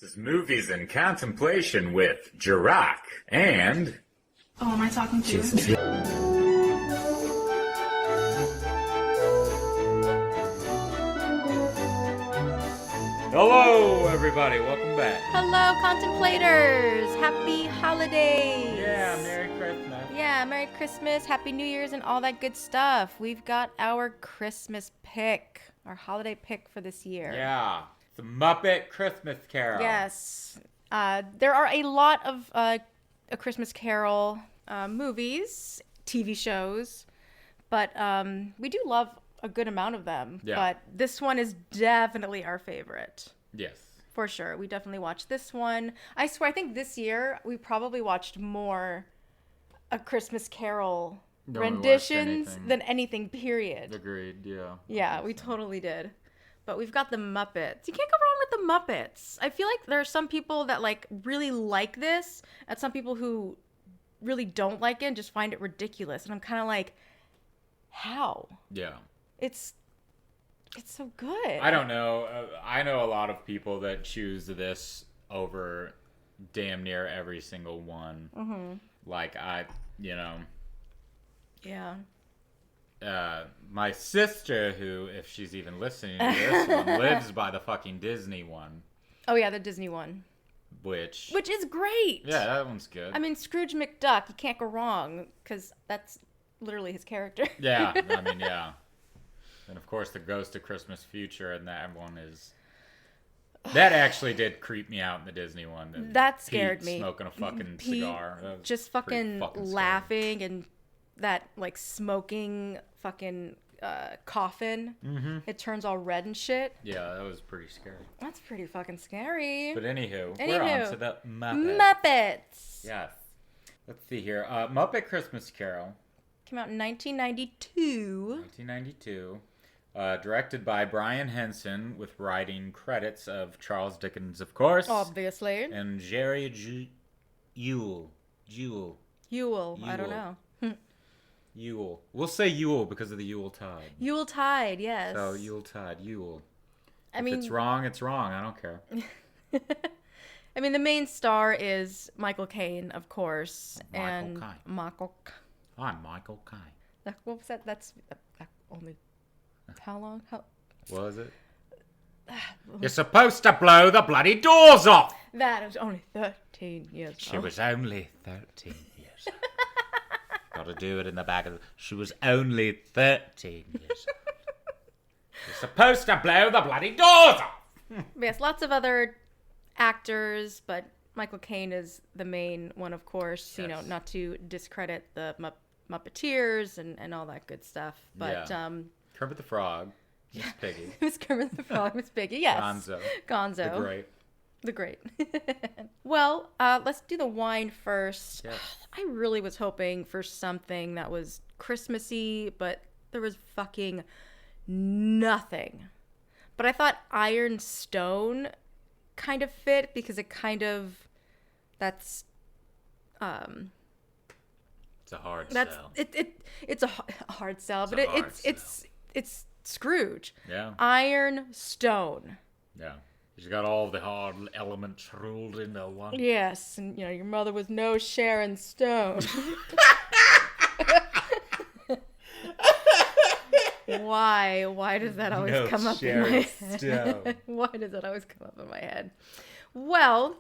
This is Movies in Contemplation with Jirach and... Oh, am I talking to you? Hello, everybody. Welcome back. Hello, contemplators! Happy holidays! Yeah, Merry Christmas. Yeah, Merry Christmas, Happy New Year's, and all that good stuff. We've got our Christmas pick, our holiday pick for this year. Yeah, the Muppet Christmas Carol. Yes. There are a lot of A Christmas Carol movies, TV shows, but we do love a good amount of them. Yeah. But this one is definitely our favorite. Yes. For sure. We definitely watched this one. I swear, I think this year we probably watched more A Christmas Carol renditions than anything, period. Agreed, yeah. Yeah, we totally did. But we've got the Muppets. You can't go wrong with the Muppets. I feel like there are some people that really like this, and some people who really don't like it and just find it ridiculous. And I'm kind of like, how? Yeah. It's so good. I don't know. I know a lot of people that choose this over damn near every single one. Mm-hmm. Like, Yeah. My sister, who, if she's even listening to this one, lives by the fucking Disney one. Oh, yeah, the Disney one. Which is great. Yeah, that one's good. I mean, Scrooge McDuck, you can't go wrong, because that's literally his character. Yeah, I mean, yeah. And, of course, the Ghost of Christmas Future, and that one is... That actually did creep me out in the Disney one. That scared me. Smoking a fucking Pete cigar. just fucking laughing, and that, smoking fucking coffin. Mm-hmm. It turns all red and shit. Yeah, that was pretty scary. That's pretty fucking scary. But anywho, we're on to the Muppets. Muppets! Yes. Let's see here. Muppet Christmas Carol. Came out in 1992. 1992. Directed by Brian Henson, with writing credits of Charles Dickens, of course. Obviously. And Jerry Ewell. Yule. I don't know. Yule. We'll say Yule because of the Yule Tide. Yule Tide, yes. So Yule Tide, Yule. If it's wrong, it's wrong. I don't care. I mean, the main star is Michael Caine, of course. Michael Caine. Michael. I'm Michael Caine. What was that? That's only... How long? What was it? You're supposed to blow the bloody doors off! That was only 13 years old. She was only 13 years old. Gotta do it in the back of the... She was only 13 years old. You're supposed to blow the bloody doors off! Yes, lots of other actors, but Michael Caine is the main one, of course. Yes. You know, not to discredit the Muppeteers and all that good stuff. But, yeah. Kermit the Frog. Miss Piggy. It was Kermit the Frog, Miss Piggy, yes. Gonzo. The Great. Well, let's do the wine first. Yes. I really was hoping for something that was Christmassy, but there was fucking nothing. But I thought Iron Stone kind of fit because it kind of... It's a hard sell. It's a hard sell, but it's Scrooge. Yeah. Iron Stone. Yeah. He's got all the hard elements rolled into one. Yes, and your mother was no Sharon Stone. Why? Why does that always come up in my head? Why does that always come up in my head? Well,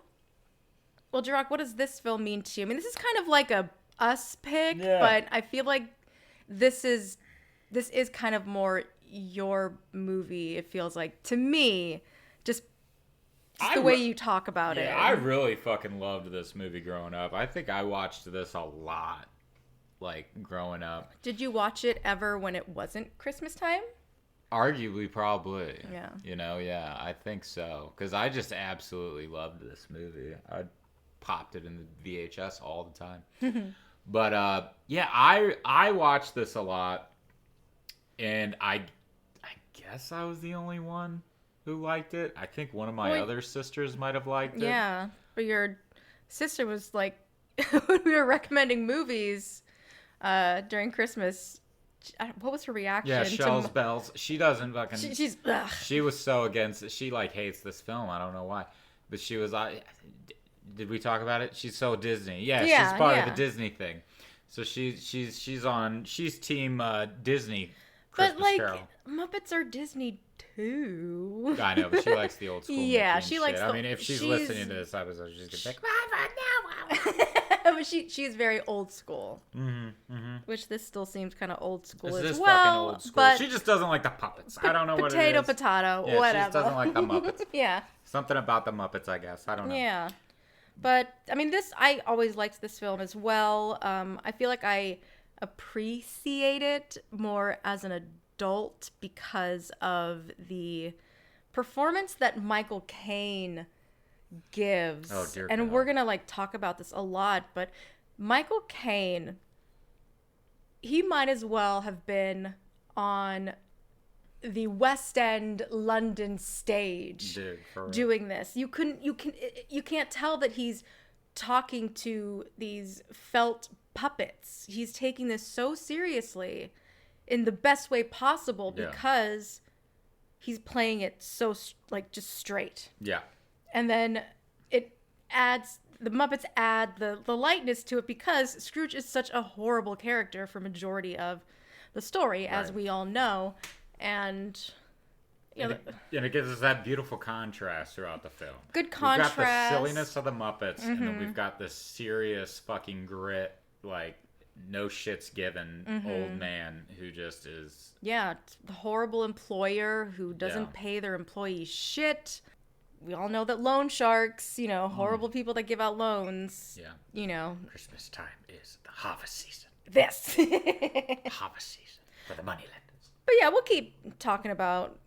Jirach, what does this film mean to you? I mean, this is kind of like a us pick, but I feel like this is kind of more your movie. It feels like to me, just the way you talk about it. I really fucking loved this movie growing up. I think I watched this a lot, growing up. Did you watch it ever when it wasn't Christmas time? Arguably, probably. Yeah. Yeah, I think so. Because I just absolutely loved this movie. I popped it in the VHS all the time. But, I watched this a lot. And I guess I was the only one who liked it. I think one of my other sisters might have liked it. Yeah, but your sister was like, when we were recommending movies during Christmas, what was her reaction? Yeah, Shells Bells. She doesn't fucking... She's... She was so against it. She, hates this film. I don't know why. But she was did we talk about it? She's so Disney. Yeah, Yeah, she's part of yeah. the Disney thing. So she's team Disney But Christmas like Carol. Muppets are Disney too. I know, but she likes the old school. Yeah, Mickey and she shit. likes I the- mean, if she's she's- listening to this episode, she's gonna be like, But she's very old school. Which this still seems kind of old school this as is well. fucking old school. But She just doesn't like the puppets. I don't know what it is. potato, Yeah, whatever. she just doesn't like the Muppets. Yeah. Something about the Muppets, I guess. I don't know. Yeah. But I mean, I always liked this film as well. I feel like I appreciate it more as an adult because of the performance that Michael Caine gives. Oh, dear and God. we're gonna like talk about this a lot, but Michael Caine, he might as well have been on the West End London stage Dude, for real. doing this. You can't tell that he's talking to these felt puppets. He's taking this so seriously in the best way possible Yeah. because he's playing it so like just straight. Yeah. And then the Muppets add the lightness to it because Scrooge is such a horrible character for majority of the story, as Right. we all know. And you know, And it gives us that beautiful contrast throughout the film. good We've got the contrast. silliness of the Muppets, and then we've got this serious fucking grit, like no shits given old man who just is. Yeah, the horrible employer who doesn't Yeah. pay their employees shit. We all know that loan sharks, horrible people that give out loans, Yeah. Christmas time is the harvest season. this. Harvest season for the moneylenders. But yeah, we'll keep talking about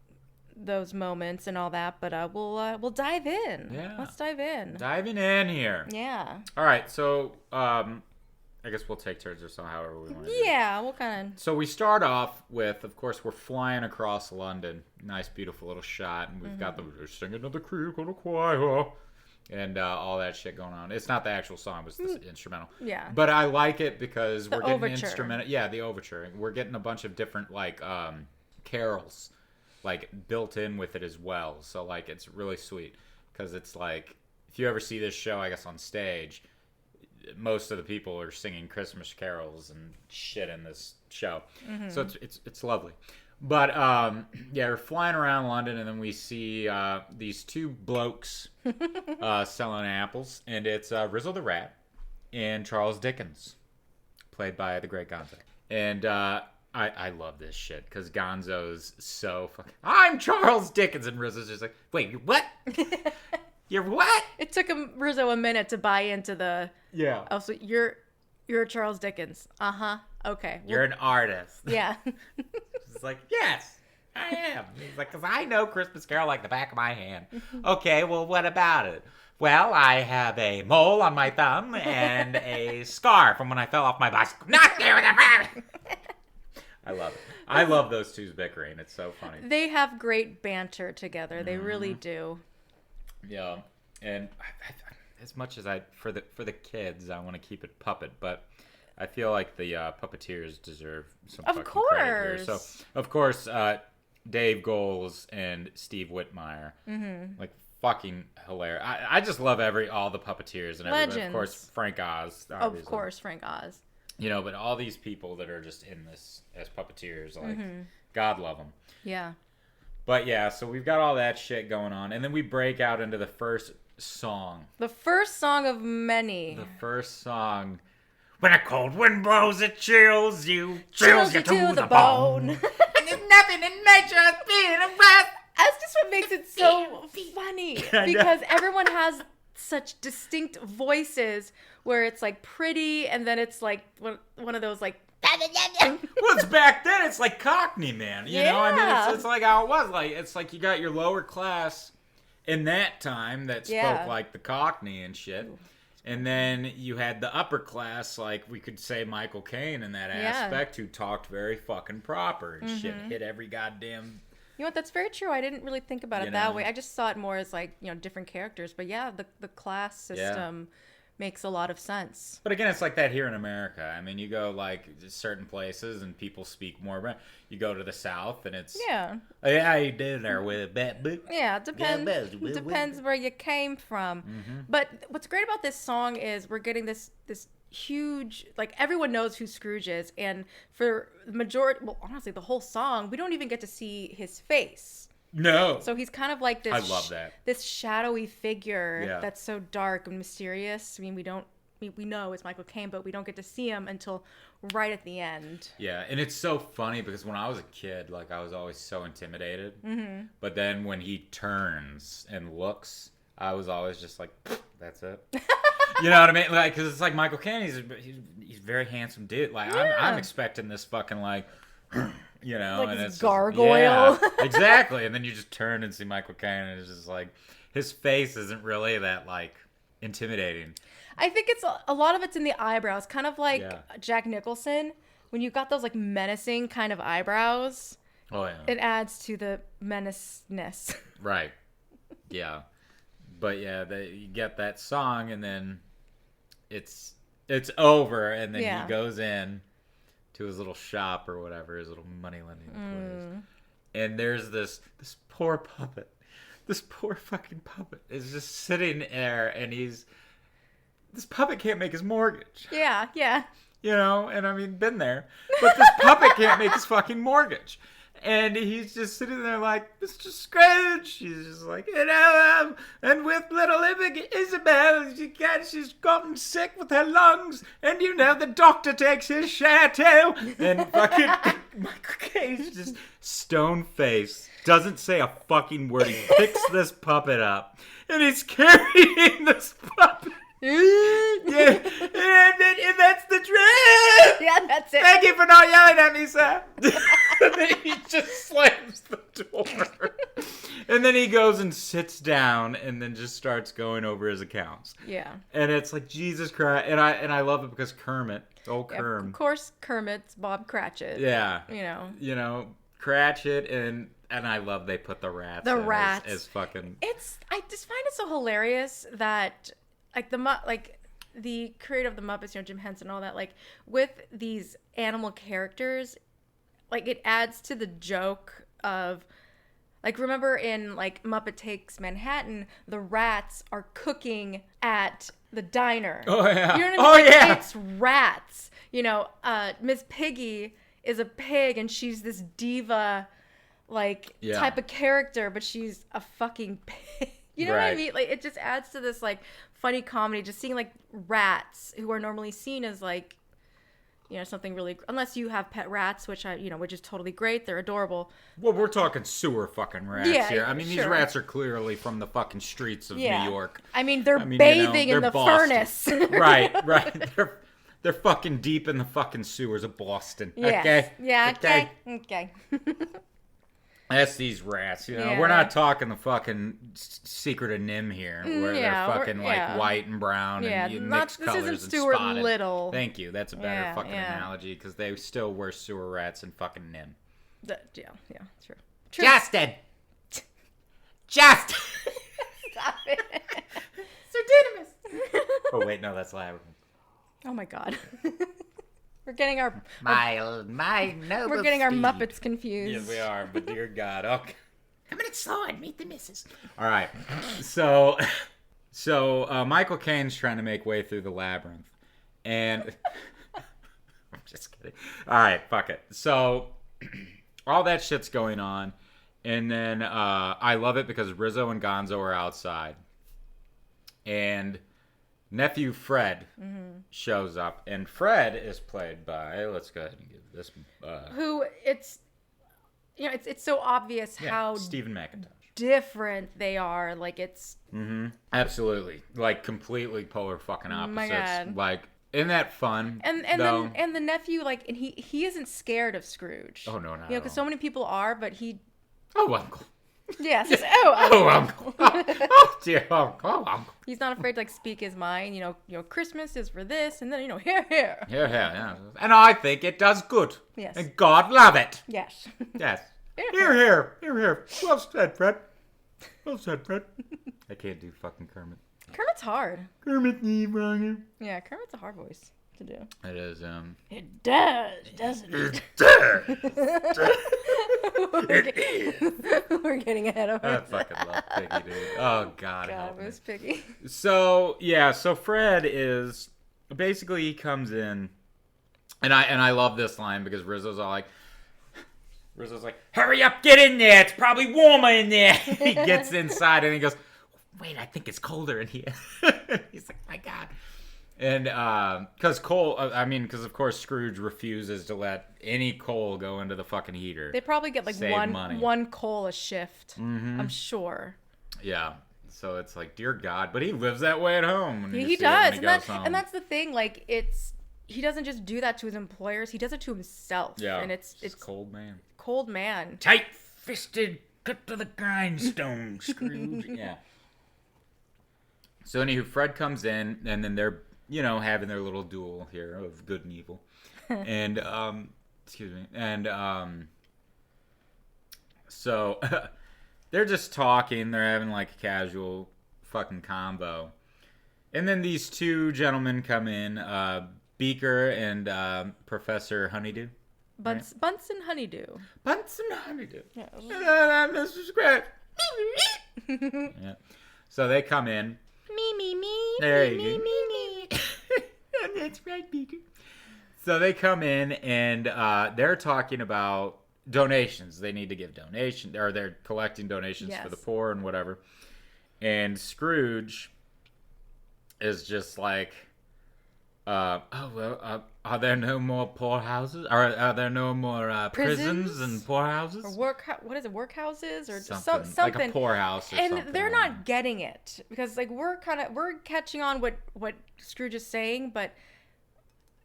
those moments and all that, but we'll dive in. Yeah. Let's dive in. Diving in here. Yeah. All right, so I guess we'll take turns or so, however we want to do it. Yeah, we'll kind of. So we start off with, of course, we're flying across London. Nice, beautiful little shot. And we've got the singing of the creek on the choir. And all that shit going on. It's not the actual song, it's the instrumental. Yeah. But I like it because we're getting overture. instrumental. Yeah, the overture. We're getting a bunch of different, like, carols, like, built in with it as well. So, like, it's really sweet. Because it's like, if you ever see this show, I guess, on stage, most of the people are singing Christmas carols and shit in this show. So it's lovely. But yeah, we're flying around London, and then we see these two blokes selling apples, and it's Rizzo the Rat and Charles Dickens, played by the great Gonzo. And I love this shit because Gonzo's so fucking. I'm Charles Dickens, and Rizzo's just like, wait, you what? You're what? It took Rizzo a minute to buy into the. Yeah. Oh, so you're Charles Dickens. Okay. You're an artist. Yeah. It's like, yes, I am. He's like, because I know Christmas Carol like the back of my hand. Okay, well, what about it? Well, I have a mole on my thumb and a scar from when I fell off my bicycle. Not there with a I love it. I love those two's bickering. It's so funny. They have great banter together. They really do. Yeah, and as much as for the kids, I want to keep it puppet, but I feel like the puppeteers deserve some Of fucking credit here. So, course. of course, Dave Goles and Steve Whitmire, like fucking hilarious. I just love all the puppeteers and everybody. Legends. Of course, Frank Oz. Of Obviously. course, Frank Oz. But all these people that are just in this as puppeteers, like God love them. Yeah. But yeah, so we've got all that shit going on, and then we break out into the first song. The first song of many. The first song. When a cold wind blows, it chills you to the bone. And there's nothing in nature being a rest. That's just what makes it so funny. Because everyone has such distinct voices where it's like pretty, and then it's like one of those like. Well, it's back then. It's like Cockney, man. You know, I Yeah. mean, it's like how it was. Like, it's like you got your lower class in that time that spoke like the Cockney and shit. And then you had the upper class, like we could say Michael Caine in that aspect, who talked very fucking proper and shit, hit every goddamn. You know what? That's very true. I didn't really think about it that way. I just saw it more as like different characters. But yeah, the class system makes a lot of sense. But again, it's like that here in America. I mean, you go like certain places and people speak more. You go to the South and it's hey, how you doing there with that book? Yeah, it depends where you came from. But what's great about this song is we're getting this huge, like, everyone knows who Scrooge is, and for the majority, well, honestly, the whole song, we don't even get to see his face. No. So he's kind of like this. I love that. This shadowy figure that's so dark and mysterious. I mean, we know it's Michael Caine, but we don't get to see him until right at the end. Yeah, and it's so funny because when I was a kid, like, I was always so intimidated. But then when he turns and looks, I was always just like, that's it. You know what I mean? Like, because it's like Michael Caine, he's a very handsome dude. Like, I'm expecting this fucking, like, you know, like and this it's gargoyle. Just, exactly. And then you just turn and see Michael Caine, and it's just like, his face isn't really that, like, intimidating. I think it's a lot of it's in the eyebrows, kind of like Jack Nicholson. When you've got those, like, menacing kind of eyebrows, it adds to the menaceness. Right. Yeah. But yeah, you get that song, and then it's over, and then he goes in to his little shop or whatever, his little money lending place, and there's this poor puppet, this poor fucking puppet is just sitting there, and this puppet can't make his mortgage. Yeah. You know, and I mean, been there, but this puppet can't make his fucking mortgage. And he's just sitting there like, Mr. Scrooge. She's just like, you know, and with little Isabel, she's gotten sick with her lungs. And, you know, the doctor takes his share too. And fucking Michael Caine's just stone face. Doesn't say a fucking word. He picks this puppet up. And he's carrying this puppet. And that's the truth. Yeah, that's it. Thank you for not yelling at me, sir. And then he just slams the door. And then he goes and sits down and then just starts going over his accounts. Yeah. And it's like, Jesus Christ. And I love it because Kermit, Kerm. Of course, Kermit's Bob Cratchit. Yeah. You know, Cratchit and I love they put the rats as fucking. I just find it so hilarious that the creator of the Muppets, Jim Henson and all that, like, with these animal characters, like, it adds to the joke of, like, remember in, like, Muppet Takes Manhattan, the rats are cooking at the diner. Oh, yeah. You know what I mean? Like, it's rats. You know, Miss Piggy is a pig, and she's this diva, like, type of character, but she's a fucking pig. You know what I mean? Like, it just adds to this, like, funny comedy, just seeing, like, rats who are normally seen as, like, you know, something really, unless you have pet rats, which which is totally great. They're adorable. Well, we're talking sewer fucking rats here. I mean, these rats are clearly from the fucking streets of New York. I mean, they're bathing in the furnace. Right. They're fucking deep in the fucking sewers of Boston. Yes. Okay? Yeah, okay. That's these rats, you know. We're not talking the fucking Secret of Nim here, where they're fucking like white and brown and mixed colors and spotted. This isn't Stuart Little. Thank you. That's a better fucking analogy because they still were sewer rats and fucking Nim. True. Justin. Stop it. Sir Didymus. Oh wait, no, that's Labyrinth. Oh my God. We're getting our noble we're getting our steed. Muppets confused. Yes, we are. But dear God, okay. Come in slide, meet the missus. All right, so Michael Caine's trying to make way through the labyrinth, and I'm just kidding. All right, fuck it. So all that shit's going on, and then I love it because Rizzo and Gonzo are outside, and nephew Fred shows up, and Fred is played by, let's go ahead and give this who it's so obvious how Stephen McIntosh different they are. Like, it's absolutely, like, completely polar fucking opposites. My God. Like, isn't that fun? And the nephew, like, and he isn't scared of Scrooge. Oh no, not because so many people are, but he. Oh, uncle. Yes. Yeah. Oh, uncle. Oh, dear uncle. Oh, uncle. He's not afraid to, like, speak his mind. You know, Christmas is for this, and then, here. Yeah. And I think it does good. Yes. And God love it. Yes. Yes. Here. Well said, Fred. I can't do fucking Kermit. Kermit's hard. Kermit the Frog. Yeah, Kermit's a hard voice to do. It is. It does, doesn't it? We're getting ahead of I it. fucking love Piggy, dude. Oh God, God, help it me. was Piggy. So yeah, so Fred is basically he comes in, and I love this line because Rizzo's like, hurry up, get in there. It's probably warmer in there. He gets inside and he goes, wait, I think it's colder in here. He's like, my God. And because because of course Scrooge refuses to let any coal go into the fucking heater. They probably get like Save money. one coal a shift. Mm-hmm. I'm sure. Yeah. So it's like, dear God, but he lives that way at home. When you He see him when does, he and goes home. and that's the thing. Like he doesn't just do that to his employers. He does it to himself. Yeah. And it's cold man. Cold man. Tight-fisted, cut to the grindstone, Scrooge. Yeah. So anywho, Fred comes in, and then they're, having their little duel here of good and evil. And, excuse me. And, so they're just talking. They're having like a casual fucking combo. And then these two gentlemen come in, Beaker and Professor Honeydew. Bunsen Honeydew. Bunsen Honeydew. Yeah. Mr. Scratch. Yeah. So they come in. Me. There me, you go. me. That's right, Beaker. So they come in and they're talking about donations. They need to give donations, or they're collecting donations for the poor and whatever. And Scrooge is just like, are there no more poorhouses? Are there no more prisons and poorhouses? Or what is it? Workhouses or Something something like a poorhouse or something. And they're not getting it because like we're catching on what Scrooge is saying, but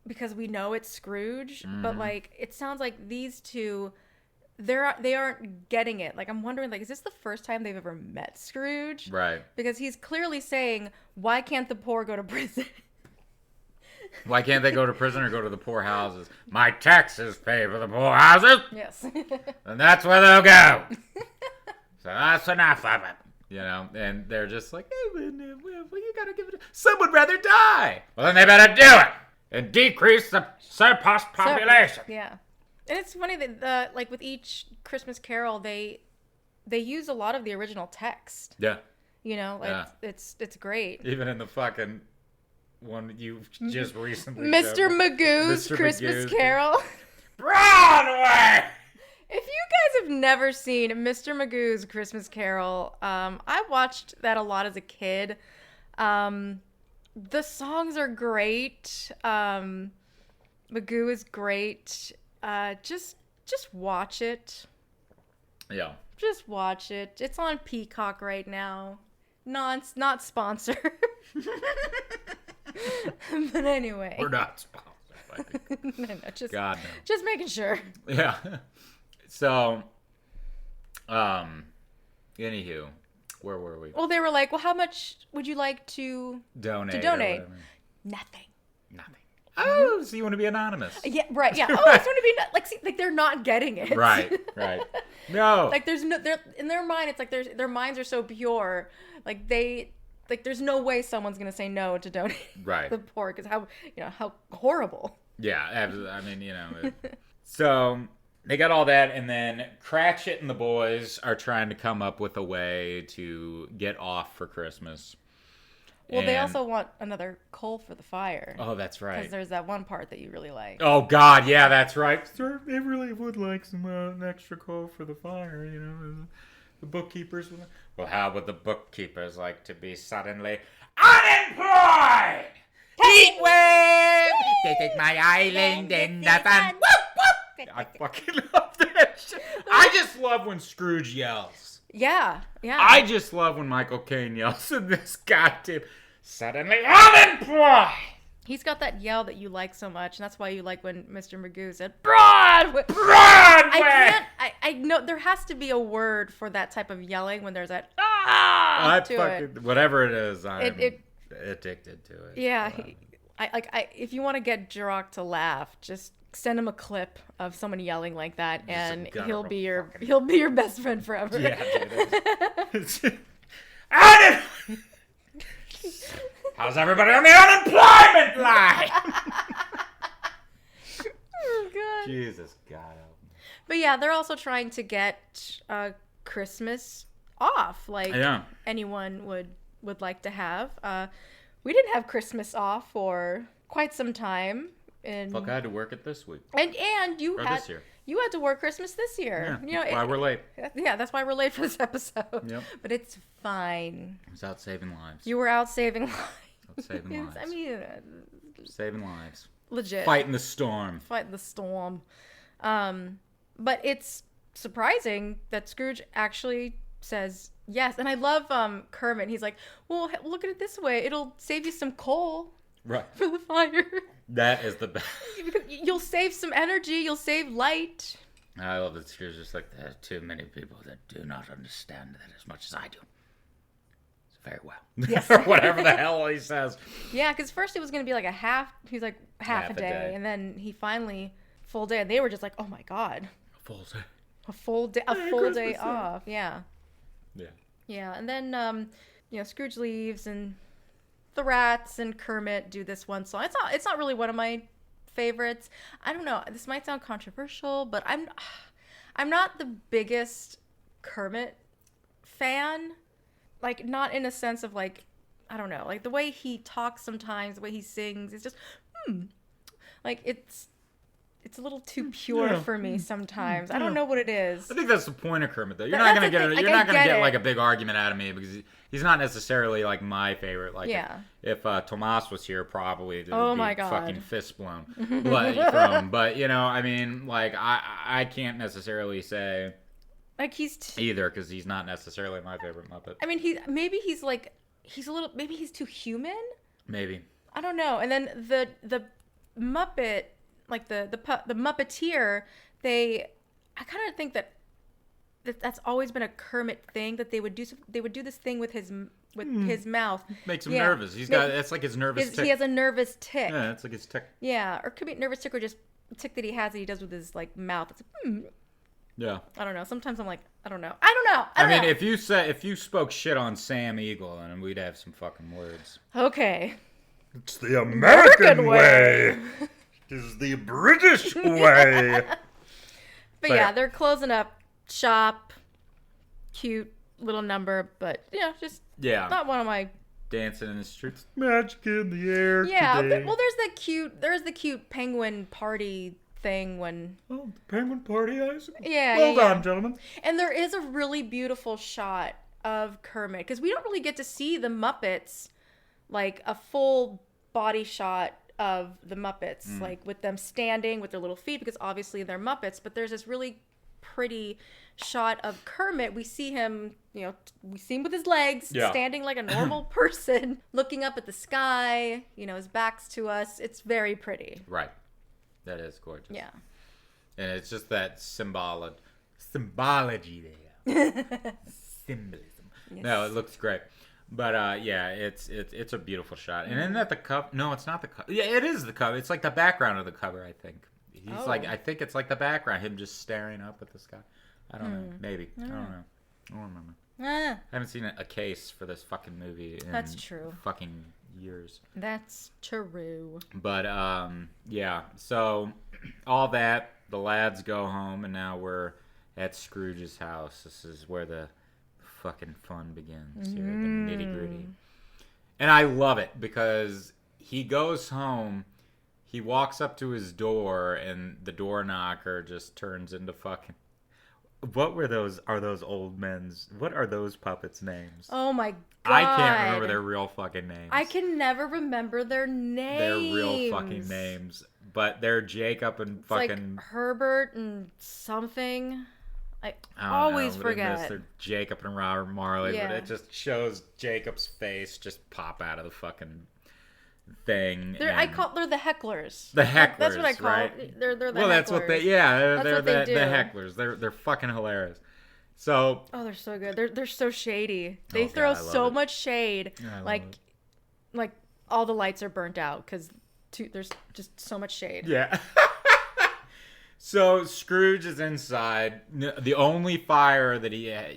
because we know it's Scrooge, but like it sounds like these two they aren't getting it. Like I'm wondering, like, is this the first time they've ever met Scrooge? Right. Because he's clearly saying, why can't the poor go to prison? Why can't they go to prison or go to the poor houses? My taxes pay for the poor houses. Yes. And that's where they'll go. So that's enough of it. And they're just like, well, you gotta give it. Some would rather die. Well, then they better do it and decrease the surplus population. Yeah. And it's funny that like with each Christmas Carol, they use a lot of the original text. Yeah. It's great. Even in the fucking one you just recently Mr. Magoo's Christmas Carol. Broadway! If you guys have never seen Mr. Magoo's Christmas Carol, I watched that a lot as a kid. The songs are great. Magoo is great. Just watch it. Yeah. Just watch it. It's on Peacock right now. Not sponsored. But anyway. We're not sponsored. No, just God, no. Just making sure. Yeah. So, anywho, where were we? Well, they were like, well, how much would you like to donate? Nothing. Oh, so you want to be anonymous? Yeah, right. Yeah. Oh, I just want to be like they're not getting it. Right. No. Like they're in their mind, it's like their minds are so pure. Like there's no way someone's gonna say no to donate the poor because how horrible. Yeah, absolutely. I mean, so they got all that, and then Cratchit and the boys are trying to come up with a way to get off for Christmas. Well, they also want another coal for the fire. Oh, that's right. Because there's that one part that you really like. Oh, God, yeah, that's right. Sir, they really would like some extra coal for the fire, The bookkeepers would. Well, how would the bookkeepers like to be suddenly unemployed? Heat wave! They take my island in the sun. I fucking love that shit. I just love when Scrooge yells. Yeah. I just love when Michael Caine yells in this goddamn suddenly unemployed. He's got that yell that you like so much, and that's why you like when Mr. Magoo said Broadway. I know there has to be a word for that type of yelling when there's that whatever it is, I'm addicted to it. Yeah, if you want to get Jirok to laugh, just send him a clip of someone yelling like that, and he'll be your best friend forever. Yeah, dude. How's everybody on the unemployment line? Oh, God. Jesus God. But yeah, they're also trying to get Christmas off, like anyone would like to have. We didn't have Christmas off for quite some time. Fuck, I had to work it this week. And you had this year. You had to work Christmas this year. Yeah, that's why we're late. Yeah, that's why we're late for this episode. Yep. But it's fine. I was out saving lives. You were out saving lives. Out saving lives. I mean, saving lives. Legit. Fighting the storm. Fighting the storm. But it's surprising that Scrooge actually says yes. And I love Kermit. He's like, well, look at it this way. It'll save you some coal. Right. For the fire. That is the best. You'll save some energy. You'll save light. I love that Scrooge just like, there are too many people that do not understand that as much as I do. Very well. Yes. Or whatever the hell he says. Yeah, because first it was going to be like half a day. And then he finally, full day. And they were just like, oh my God. A full day off. Yeah. Yeah. Yeah. And then, Scrooge leaves and the rats and Kermit do this one song. It's not really one of my favorites. I don't know. This might sound controversial, but I'm not the biggest Kermit fan. Like, not in a sense of like, I don't know, like the way he talks sometimes, the way he sings, it's just, like it's a little too pure for me sometimes. I don't know what it is. I think that's the point of Kermit, though. You're not gonna get like a big argument out of me because he's not necessarily like my favorite. Like if Tomas was here, probably there'd be fucking fist blown blood from him. But I mean, like I can't necessarily say like he's either because he's not necessarily my favorite Muppet. I mean, maybe he's too human. Maybe. I don't know. And then the Muppet. Like the Muppeteer, I kind of think that's always been a Kermit thing that they would do this thing with his mouth. Makes him nervous. It's like his nervous tick. He has a nervous tick. Yeah, it's like his tick. Yeah, or it could be a nervous tick or just a tick that he does with his like mouth. It's like, Yeah. I don't know. Sometimes I'm like, I don't know. I mean, if you spoke shit on Sam Eagle, then we'd have some fucking words. Okay. It's the American way. Is the British way. But yeah, they're closing up shop. Cute little number, but just not one of my dancing in the streets, magic in the air. Yeah, today. Well, there's the cute penguin party thing when the penguin party ice. Yeah, well done, gentlemen. And there is a really beautiful shot of Kermit because we don't really get to see the Muppets like a full body shot of the Muppets, like with them standing with their little feet, because obviously they're Muppets, but there's this really pretty shot of Kermit. We see him, with his legs standing like a normal person, looking up at the sky, his back's to us. It's very pretty. Right. That is gorgeous. Yeah. And it's just that symbology there. Symbolism. Yes. No, it looks great. But it's a beautiful shot. And isn't that the cover? No, it's not the cover. Yeah, it is the cover. It's like the background of the cover, I think. I think it's like the background, him just staring up at the sky. I don't know. Maybe. I don't know. I don't remember. I haven't seen a case for this fucking movie in That's true. Fucking years. That's true. But so all that, the lads go home, and now we're at Scrooge's house. This is where the fucking fun begins here, the nitty gritty. And I love it because he goes home, he walks up to his door, and the door knocker just turns into fucking. What were those? Are those old men's? What are those puppets' names? Oh my god! I can't remember their real fucking names. I can never remember their names. Their real fucking names, but they're Jacob and fucking like Herbert and something. I always forget. They're Jacob and Robert Marley, but it just shows Jacob's face just pop out of the fucking thing. They're the hecklers. The hecklers. That's what I call right? it. They're the hecklers. Well, that's what they. Yeah, they're the hecklers. They're fucking hilarious. So. Oh, they're so good. They're so shady. They throw so much shade. Like all the lights are burnt out because there's just so much shade. Yeah. So Scrooge is inside. The only fire that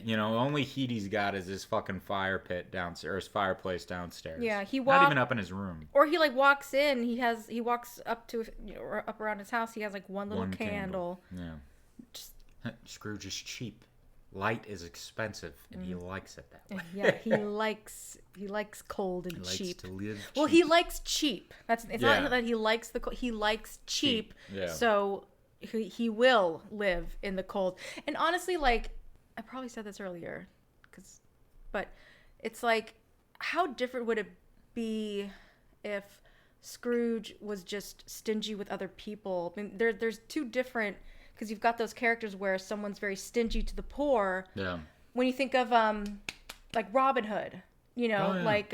only heat he's got is his fucking fire pit downstairs, fireplace downstairs. Yeah, not even up in his room. Or he like walks in. He walks up to or up around his house. He has like one little One candle. Yeah. Just, Scrooge is cheap. Light is expensive, and he likes it that way. yeah, he likes cold and he cheap. Likes to live cheap. Well, he likes cheap. It's not that he likes he likes cheap. Yeah. So he will live in the cold. And honestly, like I probably said this earlier, but it's like, how different would it be if Scrooge was just stingy with other people? I mean, there's two different, because you've got those characters where someone's very stingy to the poor. Yeah. When you think of like Robin Hood, like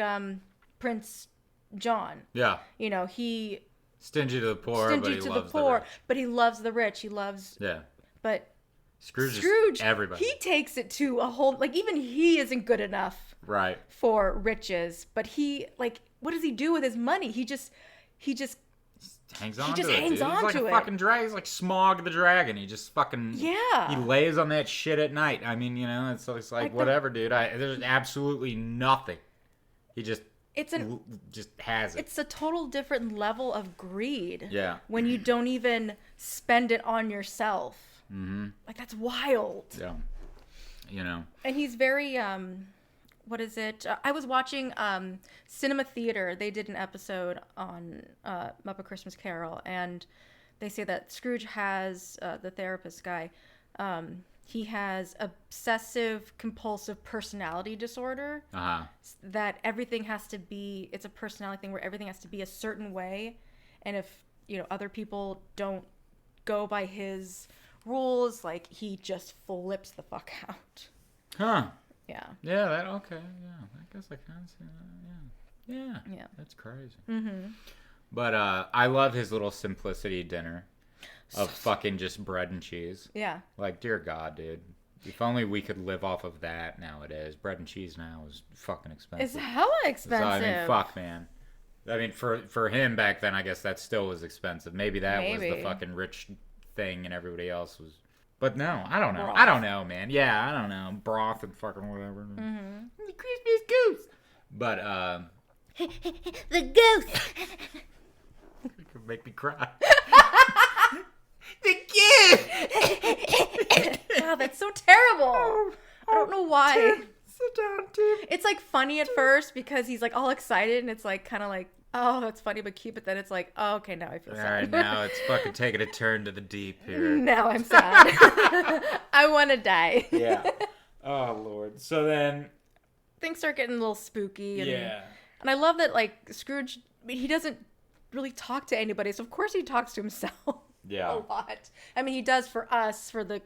Prince John. Yeah. He stingy to the poor, stingy but he to loves the poor, rich. but he loves the rich. He loves. Yeah. But Scrooge everybody. He takes it to a whole, like, even he isn't good enough. Right. For riches, but he, like, what does he do with his money? He just hangs on to it. He's like a fucking dragon. He's like Smog the dragon. He just fucking he lays on that shit at night. I mean, it's like whatever, dude. There's absolutely nothing. He just just has it. It's a total different level of greed. Yeah. When you don't even spend it on yourself. Mm-hmm. Like, that's wild. Yeah. And he's very what is it? I was watching Cinema Theater. They did an episode on Muppet Christmas Carol, and they say that Scrooge has, the therapist guy, he has obsessive compulsive personality disorder. Uh-huh. That everything has to be, it's a personality thing where everything has to be a certain way, and if other people don't go by his rules, like, he just flips the fuck out. Huh. Yeah. Yeah, okay. Yeah, I guess I kind of see that. Yeah. Yeah. That's crazy. Mm-hmm. But I love his little simplicity dinner of fucking just bread and cheese. Yeah. Like, dear God, dude. If only we could live off of that nowadays. Bread and cheese now is fucking expensive. It's hella expensive. So, I mean, fuck, man. I mean, for him back then, I guess that still was expensive. Maybe that was the fucking rich thing and everybody else was... But no, I don't know. Broth. I don't know, man. Yeah, I don't know. Broth and fucking whatever. Mm-hmm. The Christmas goose. But, the goose. You could make me cry. The goose. Wow, that's so terrible. I don't know why. Tim, sit down, Tim. It's like funny at first because he's like all excited and it's like kind of like, oh, that's funny, but keep it. Then it's like, oh, okay, now I feel sad. All right, now it's fucking taking a turn to the deep here. Now I'm sad. I want to die. Yeah. Oh, Lord. So then... things start getting a little spooky. And, yeah. And I love that, like, Scrooge, I mean, he doesn't really talk to anybody. So, of course, he talks to himself Yeah. a lot. I mean, he does for us, for the,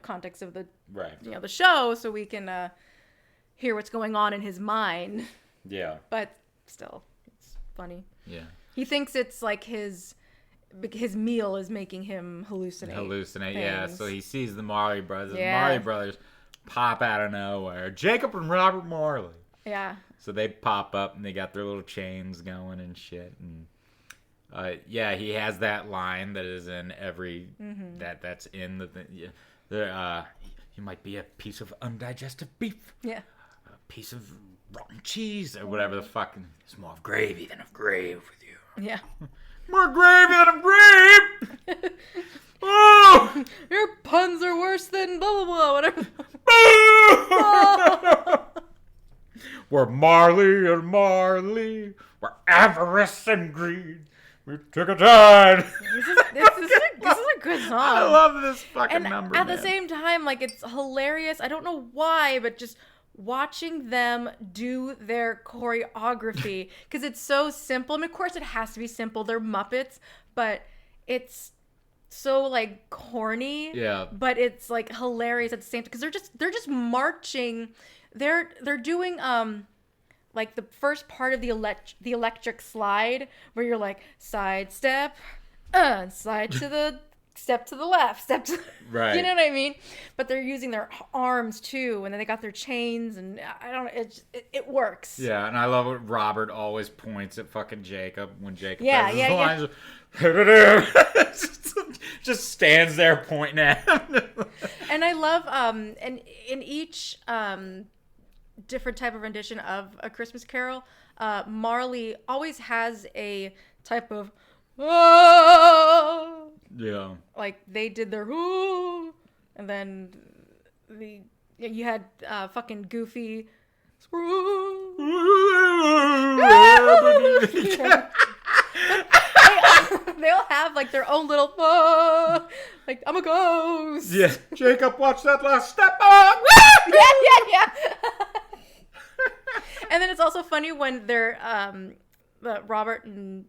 context of the, right. The show, so we can hear what's going on in his mind. Yeah. But still... funny. Yeah. He thinks it's like his meal is making him hallucinate. Yeah. So he sees the Marley Brothers. Yeah. The Marley Brothers pop out of nowhere. Jacob and Robert Marley. Yeah. So they pop up and they got their little chains going and shit. And he has that line that is in every that's in the you might be a piece of undigested beef. Yeah. A piece of rotten cheese or whatever the fuck. It's more of gravy than of grave with you. Yeah. More gravy than of grave. Oh, your puns are worse than blah blah blah. Whatever. We're Marley and Marley. We're avarice and greed. We took a turn. This is a good song. I love this fucking and number. At man. the same time, like, it's hilarious. I don't know why, but just watching them do their choreography, because it's so simple. I mean, of course it has to be simple. They're Muppets, but it's so like corny. Yeah. But it's like hilarious at the same time, because they're just marching. They're doing like the first part of the electric slide where you're like side step, slide to the step to the left, step to right. You know what I mean? But they're using their arms too, and then they got their chains, and I don't. It works. Yeah, and I love what Robert always points at fucking Jacob when Jacob Yeah, has his yeah, lines. Just stands there pointing at him. And I love and in each different type of rendition of A Christmas Carol, Marley always has a type of oh, Yeah. like they did their oh, and then you had fucking Goofy. They all have like their own little like I'm a ghost. Yeah. Jacob, watch that last step up. Yeah. And then it's also funny when they're Robert and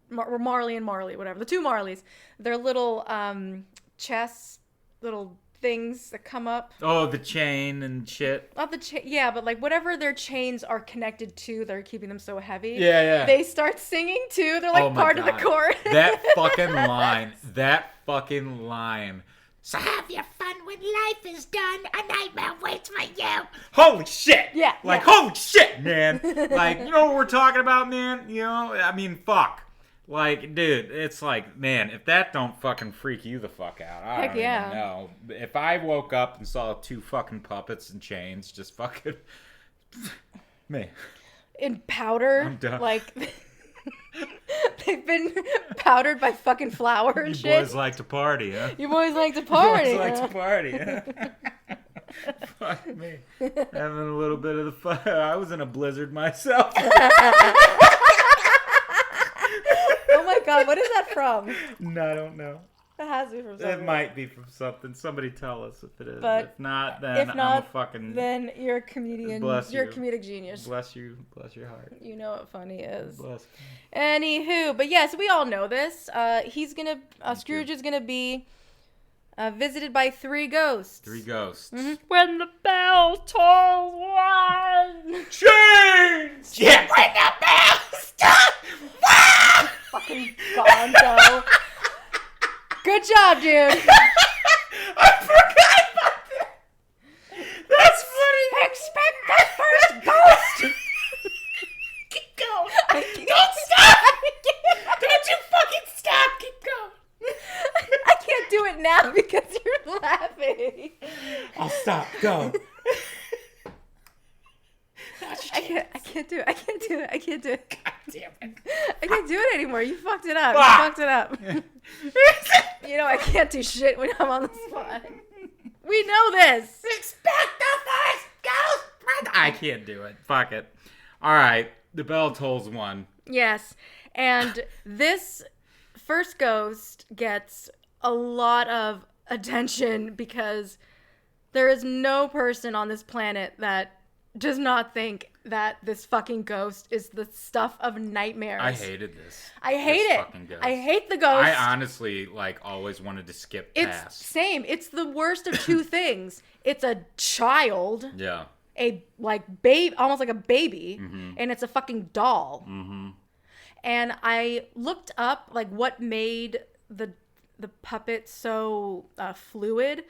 Marley and Marley, whatever, the two Marleys, their little chest, little things that come up. Oh, the chain and shit. Not the chain, yeah, but like whatever their chains are connected to, they're keeping them so heavy. Yeah. They start singing too. They're like part of the chorus. That fucking line. So have your fun when life is done. A nightmare waits for you. Holy shit. Yeah. Like, holy shit, man. Like, you know what we're talking about, man? You know, I mean, fuck. Like, dude, it's like, man, if that don't fucking freak you the fuck out, I don't even know. If I woke up and saw two fucking puppets and chains, just fucking, man. In powder. I'm done. Like, they've been powdered by fucking flour and shit. You boys like to party, huh? You boys like to party. You boys like to party, huh? Fuck me. Having a little bit of the fun. I was in a blizzard myself. Oh my god, what is that from? No, I don't know. It has to be from something. It might be from something. Somebody tell us if it is. But if not, then I'm a fucking... then you're a comedian. Bless You're you. a comedic genius. Bless you. Bless your heart. You know what funny is. Bless. Anywho, but yes, we all know this. Scrooge is gonna be visited by 3 ghosts. 3 ghosts. Mm-hmm. When the bell tolls 1. Change! Yeah, when the bell stops 1! Fucking gonzo. Good job, dude. I forgot about that. That's funny. Expect the first ghost. Keep going. Don't stop. Don't you fucking stop. Keep going. I can't do it now because you're laughing. I'll stop. Go. I can't do it. I can't do it. God damn it. I can't do it anymore. You fucked it up. Ah. You fucked it up. You know I can't do shit when I'm on the spot. We know this. Expect the first ghost. I can't do it. Fuck it. All right. The bell tolls 1. Yes. And this first ghost gets a lot of attention because there is no person on this planet that does not think that this fucking ghost is the stuff of nightmares. I hated this. I hate this it. fucking ghost. I hate the ghost. I honestly always wanted to skip past. It's same. It's the worst of 2 things. It's a child. Yeah. A babe, almost like a baby, Mm-hmm. and it's a fucking doll. Mm-hmm. And I looked up what made the puppet so fluid.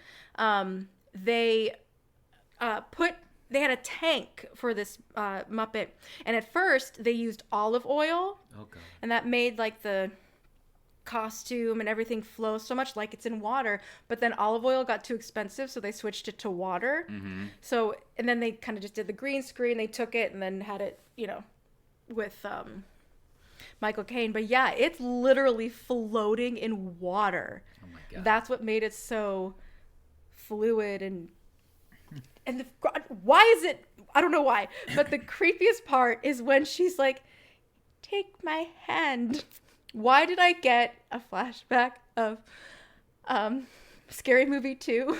They had a tank for this Muppet, and at first they used olive oil, and that made the costume and everything flow so much like it's in water. But then olive oil got too expensive, so they switched it to water. Mm-hmm. So, and then they kind of just did the green screen. They took it and then had it, with Michael Caine. But yeah, it's literally floating in water. Oh my god. That's what made it so fluid and why is it? I don't know why. But the creepiest part is when she's like, "Take my hand." Why did I get a flashback of Scary Movie 2?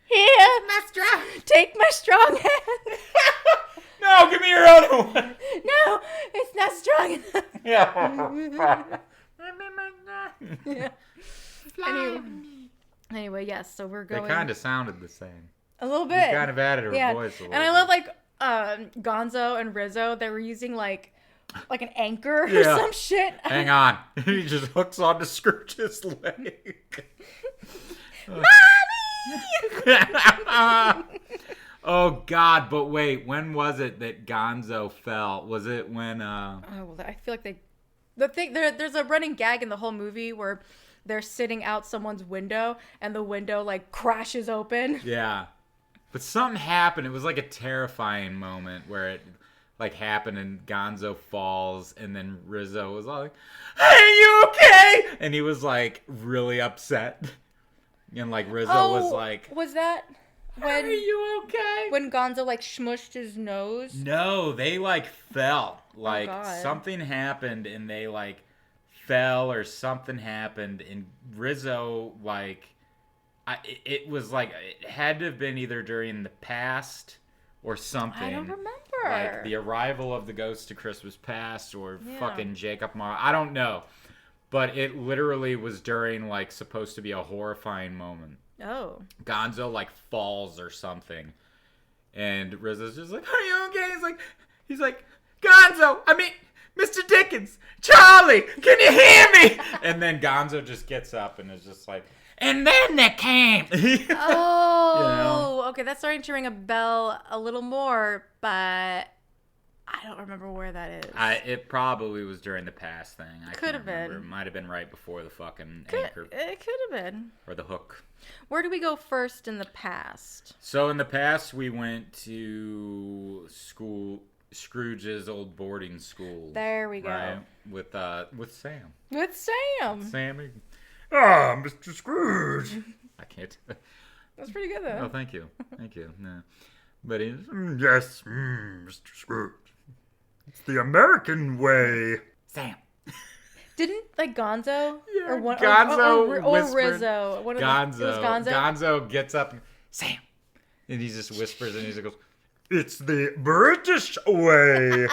Here, take my strong hand. No, give me your other one. No, it's not strong enough. Yeah. Anyway, yes. So we're going. They kind of sounded the same. A little bit. You kind of added her voice a little And I love Gonzo and Rizzo. They were using like an anchor or Yeah. some shit. Hang on. He just hooks onto Scrooge's leg. Oh God! But wait, when was it that Gonzo fell? Was it when? Oh, well, I feel like there's a running gag in the whole movie where they're sitting out someone's window and the window like crashes open. Yeah, but something happened. It was like a terrifying moment where it like happened and Gonzo falls and then Rizzo was all like, "Are you okay?" And he was like really upset. And like Rizzo was like, was that when "Are you okay?" when Gonzo like smushed his nose? No, they like fell. Like God. something happened and they like fell or something happened and Rizzo like it was like it had to have been either during the past or something. I don't remember. Like the arrival of the ghost to Christmas Past or Yeah. fucking Jacob Marley. I don't know. But it literally was during like supposed to be a horrifying moment. Oh. Gonzo like falls or something. And Rizzo's just like, "Are you okay?" He's like, "Gonzo, I mean, Mr. Dickens, Charlie, can you hear me?" And then Gonzo just gets up and is just like, "And then there came." Oh, okay. That's starting to ring a bell a little more, but I don't remember where that is. It probably was during the past thing. I Could can't have been. remember. It might have been right before the fucking anchor It could have been. or the hook. Where do we go first in the past? So in the past, we went to school, Scrooge's old boarding school. There we go. Right? With Sam. With Sam. Sammy. Ah, Mr. Scrooge. I can't. That's pretty good, Oh, though. thank you. Thank you. No. But he's, yes, Mr. Scrooge. It's the American way. Sam. Didn't, like, Gonzo? Yeah, or one, Gonzo or whispered- Rizzo. One of Gonzo. The, it was Gonzo? Gonzo gets up and, "Sam." And he just whispers and he just goes, "It's the British way."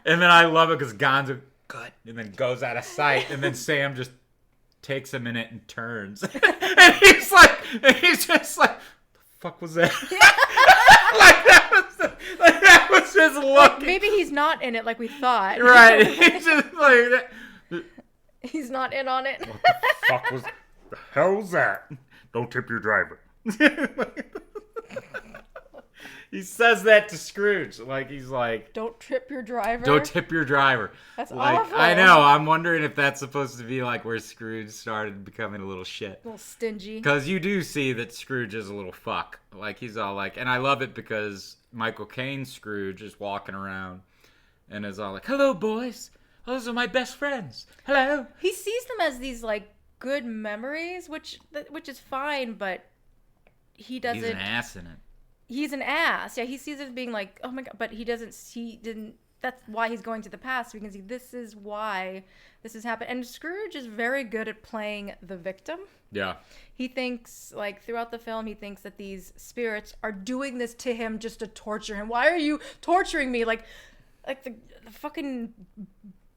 And then I love it because Gonzo, good, and then goes out of sight. And then Sam just takes a minute and turns. And he's just like, "The fuck was that?" that was his look. Maybe he's not in it like we thought. Right. He's just like that. He's not in on it. What the fuck was the hell's that? Don't tip your driver. He says that to Scrooge. Like he's like, Don't trip your driver. "Don't tip your driver." That's like, awful. I know. I'm wondering if that's supposed to be like where Scrooge started becoming a little shit. A little stingy. Because you do see that Scrooge is a little fuck. Like he's all like, and I love it because Michael Caine's Scrooge is walking around and is all like, "Hello, boys. Those are my best friends. Hello." He sees them as these, like, good memories, which is fine, but he doesn't. He's an ass in it. He's an ass. Yeah, he sees it as being like, oh my God, but he didn't. That's why he's going to the past. We can see this is why this has happened. And Scrooge is very good at playing the victim. Yeah. He thinks, like, throughout the film, he thinks that these spirits are doing this to him just to torture him. Why are you torturing me? Like the fucking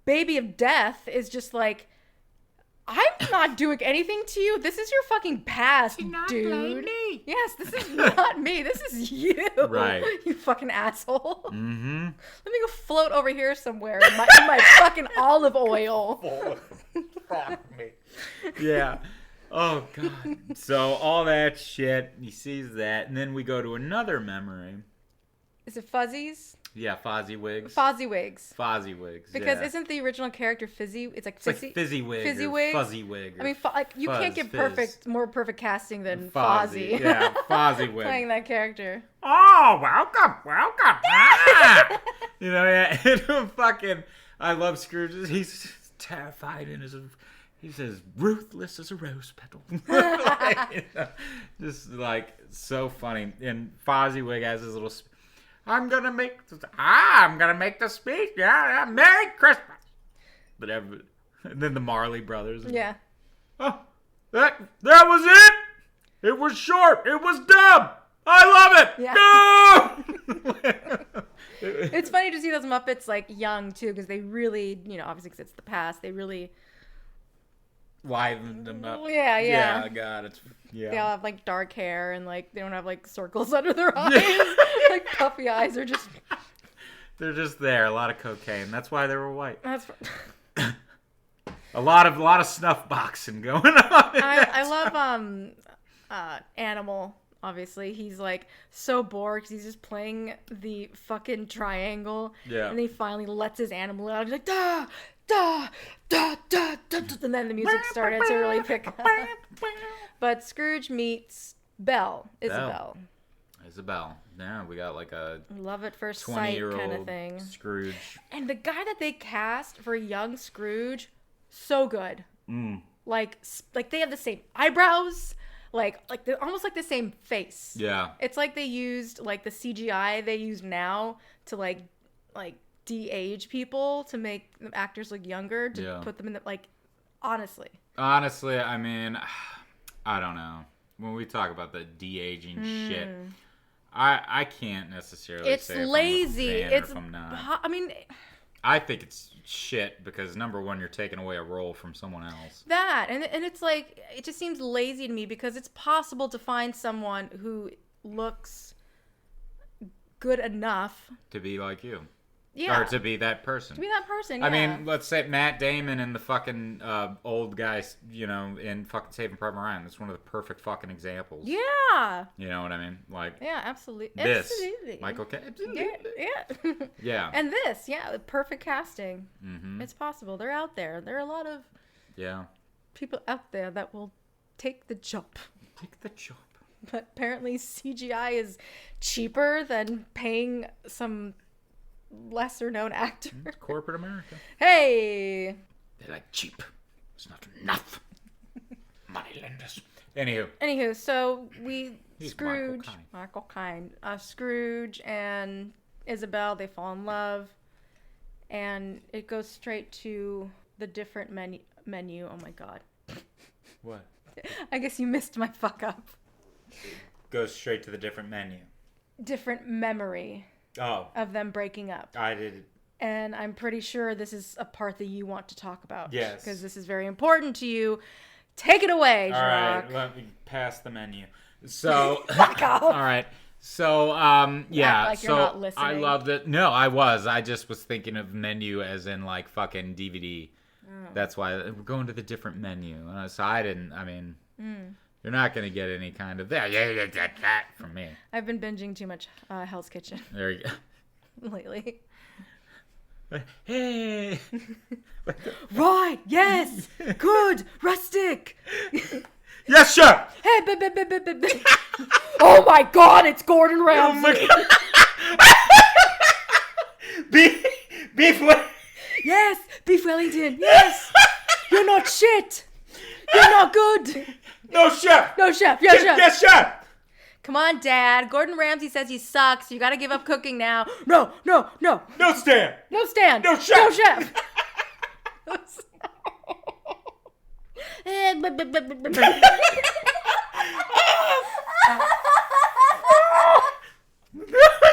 baby of death is just like, I'm not doing anything to you. This is your fucking past, dude. Me. Yes, this is not me. This is you. Right. You fucking asshole. Mm-hmm. Let me go float over here somewhere in my fucking olive oil. Fuck me. Yeah. Oh, God. So, all that shit, he sees that, and then we go to another memory. Is it Fuzzies? Yeah, Fozzie-Wigs. Fozzie-Wigs. Fozzie-Wigs, Because yeah. isn't the original character Fizzy? It's like It's like Fizzy-Wig Fizzy or Wig? Fuzzy-Wig. I mean, you can't get more perfect casting than Fozzie. Yeah, Fozzie-Wig. Playing that character. Oh, welcome. Ah! You know, yeah. And fucking, I love Scrooge. He's terrified in his... He says, "Ruthless as a rose petal." Like, you know, just like so funny. And Fozzie-Wig has his little. I'm gonna make the speech. Yeah, Merry Christmas. But and then the Marley Brothers. Yeah. Oh, that was it. It was short. It was dumb. I love it. Yeah. No. It's funny to see those Muppets like young too, because they really, obviously because it's the past, they really livened them up. Yeah. Yeah, God, They all have like dark hair and like they don't have like circles under their eyes. Like puffy eyes are just. They're just there. A lot of cocaine. That's why they were white. That's. A lot of snuff boxing going on. I love Animal. Obviously, he's like so bored because he's just playing the fucking triangle. Yeah. And he finally lets his animal out. He's like da da da da da, and then the music started to really pick up. But Scrooge meets Isabel. Yeah, we got like a love at first sight kind of thing. Scrooge. And the guy that they cast for young Scrooge, so good. Like they have the same eyebrows. Like they're almost like the same face. Yeah. It's like they used like the CGI they use now to like de-age people to make the actors look younger to put them in the honestly. Honestly, I mean, I don't know. When we talk about the de-aging shit, I can't necessarily say if lazy. I'm a fan or if I'm not. I mean, I think it's shit because number one, you're taking away a role from someone else. That and it's like it just seems lazy to me because it's possible to find someone who looks good enough to be like you. Yeah. Or to be that person. Yeah. I mean, let's say Matt Damon and the fucking old guys, in fucking Saving Private Ryan. That's one of the perfect fucking examples. Yeah. You know what I mean? Like. Yeah, absolutely. This. Absolutely. Michael Caine. Yeah. Yeah. And this, perfect casting. Mm-hmm. It's possible. They're out there. There are a lot of people out there that will take the jump. But apparently CGI is cheaper than paying some lesser known actor. It's corporate America. Hey! They're like, cheap. It's not enough. Money lenders. Anywho, so He's Scrooge, Michael Caine, Scrooge and Isabel, they fall in love, and it goes straight to the different menu. Oh my god. What? I guess you missed my fuck up. Goes straight to the different menu. Different memory. Oh. Of them breaking up. I did. And I'm pretty sure this is a part that you want to talk about. Yes. Because this is very important to you. Take it away, Jacques. All right, let me pass the menu. So, fuck off. All right. So, yeah. Like you're not listening. I loved it. No, I was. I just was thinking of menu as in like fucking DVD. Oh. That's why we're going to the different menu. So I didn't. I mean, you're not gonna get any kind of that from me. I've been binging too much Hell's Kitchen. There you go. Lately. Hey. Right. Yes. Good. Rustic. Yes, sir. Hey. Oh my God! It's Gordon Ramsay. Beef. Yes, beef Wellington. Yes. You're not shit. You're not good. No, chef. No, chef. Yes, chef. Yes, chef. Come on, Dad. Gordon Ramsay says he sucks. You got to give up cooking now. No. No stand. No stand. No chef. No chef.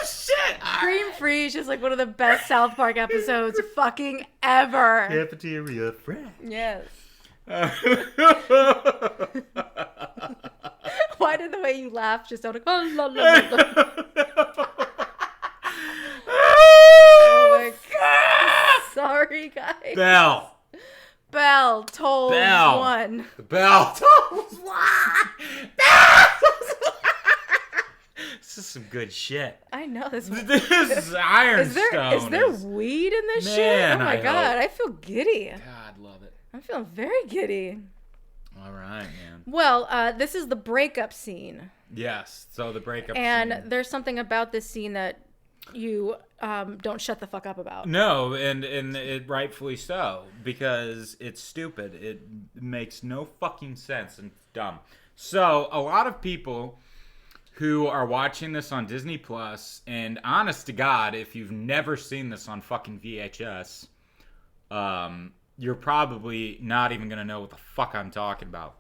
Shit. Cream Free is just like one of the best South Park episodes fucking ever. Cafeteria friend. Yes. Why did the way you laugh just sound like oh my God. Sorry, guys. Bell tolls one. The bell tolls one. This is some good shit. I know this. This is Ironstone. Is there weed in this shit? Oh my God, I feel giddy. God, love it. I'm feeling very giddy. All right, man. Well, this is the breakup scene. Yes, so the breakup scene. And there's something about this scene that you don't shut the fuck up about. No, and it rightfully so, because it's stupid. It makes no fucking sense and dumb. So, a lot of people who are watching this on Disney Plus, and honest to God, if you've never seen this on fucking VHS, you're probably not even going to know what the fuck I'm talking about.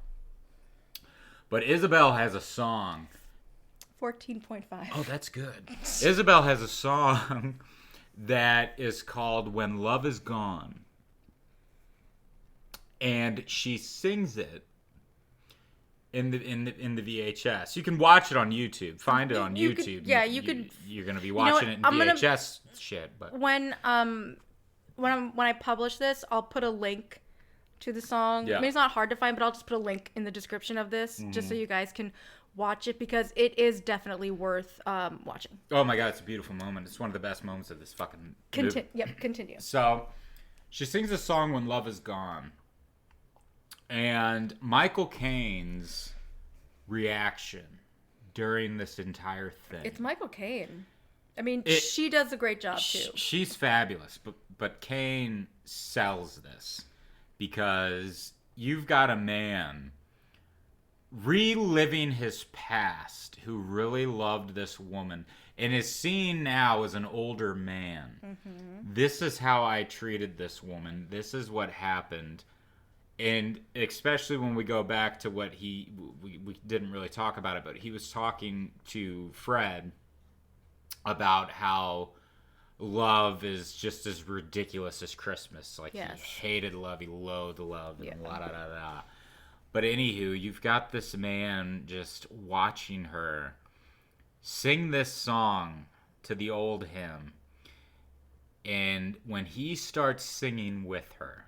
But Isabel has a song. 14.5. Oh, that's good. Isabel has a song that is called When Love Is Gone. And she sings it in the VHS. You can watch it on YouTube. Find it on YouTube. You could. You're gonna be watching it in VHS shit. But when I publish this, I'll put a link to the song. Yeah. I mean, it's not hard to find, but I'll just put a link in the description of this just so you guys can watch it because it is definitely worth watching. Oh my god, it's a beautiful moment. It's one of the best moments of this fucking movie. Yep, continue. So, she sings a song "When Love Is Gone," and Michael Caine's reaction during this entire thing. It's Michael Caine. I mean, she does a great job too. She's fabulous, but Caine sells this because you've got a man reliving his past who really loved this woman and is seen now as an older man. Mm-hmm. This is how I treated this woman. This is what happened. And especially when we go back to what we didn't really talk about it, but he was talking to Fred about how love is just as ridiculous as Christmas. Like, yes. He hated love, he loathed love, and la da da da. But anywho, you've got this man just watching her sing this song to the old hymn. And when he starts singing with her,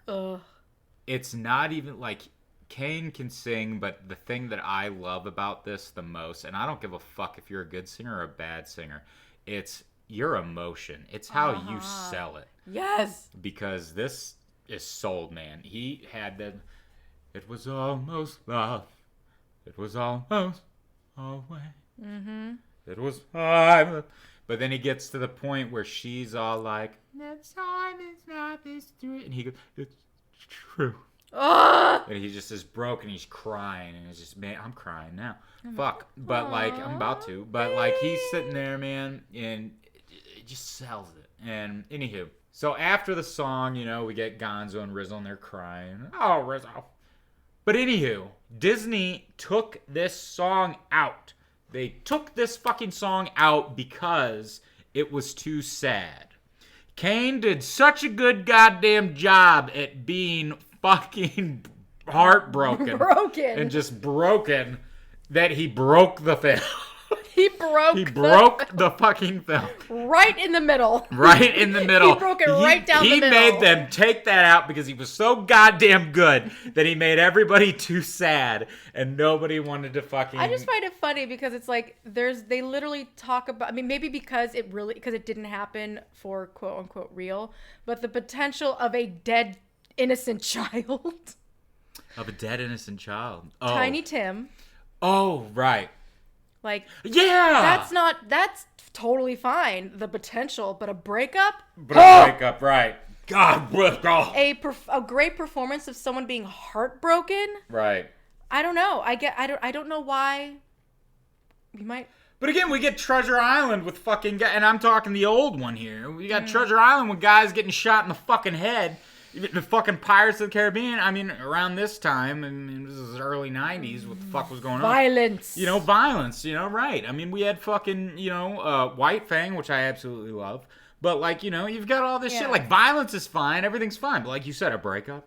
it's not even like Caine can sing, but the thing that I love about this the most, and I don't give a fuck if you're a good singer or a bad singer, it's your emotion. It's how you sell it. Yes. Because this is sold, man. He had that. It was almost love. It was almost always. Mm-hmm. It was time. But then he gets to the point where she's all like, "Next time it's not this true." And he goes, "It's true." And he just is broken. He's crying. And it's just, man, I'm crying now. Fuck. But like, I'm about to. But like, he's sitting there, man, and it just sells it. And anywho. So after the song, you know, we get Gonzo and Rizzo and they're crying. Oh, Rizzo. But anywho, Disney took this song out. They took this fucking song out because it was too sad. Caine did such a good goddamn job at being fucking heartbroken. And just broken that he broke the film. He broke the fucking film. Right in the middle. Right in the middle. He broke it right down the middle. He made them take that out because he was so goddamn good that he made everybody too sad and nobody wanted to fucking... I just find it funny because it's like they literally talk about... I mean, maybe because it didn't happen for quote unquote real, but the potential of a dead innocent child. Of a dead innocent child. Oh. Tiny Tim. Oh, right. Like, yeah, that's totally fine. The potential, but a breakup. Right? God, a great performance of someone being heartbroken. Right. I don't know. I don't know why. We might. But again, we get Treasure Island with fucking and I'm talking the old one here. We got Treasure Island with guys getting shot in the fucking head. The fucking Pirates of the Caribbean, I mean, around this time, I mean, this is early 90s, what the fuck was going on? Violence, right. I mean, we had fucking, White Fang, which I absolutely love. But, like, you've got all this shit. Like, violence is fine, everything's fine. But like you said, a breakup?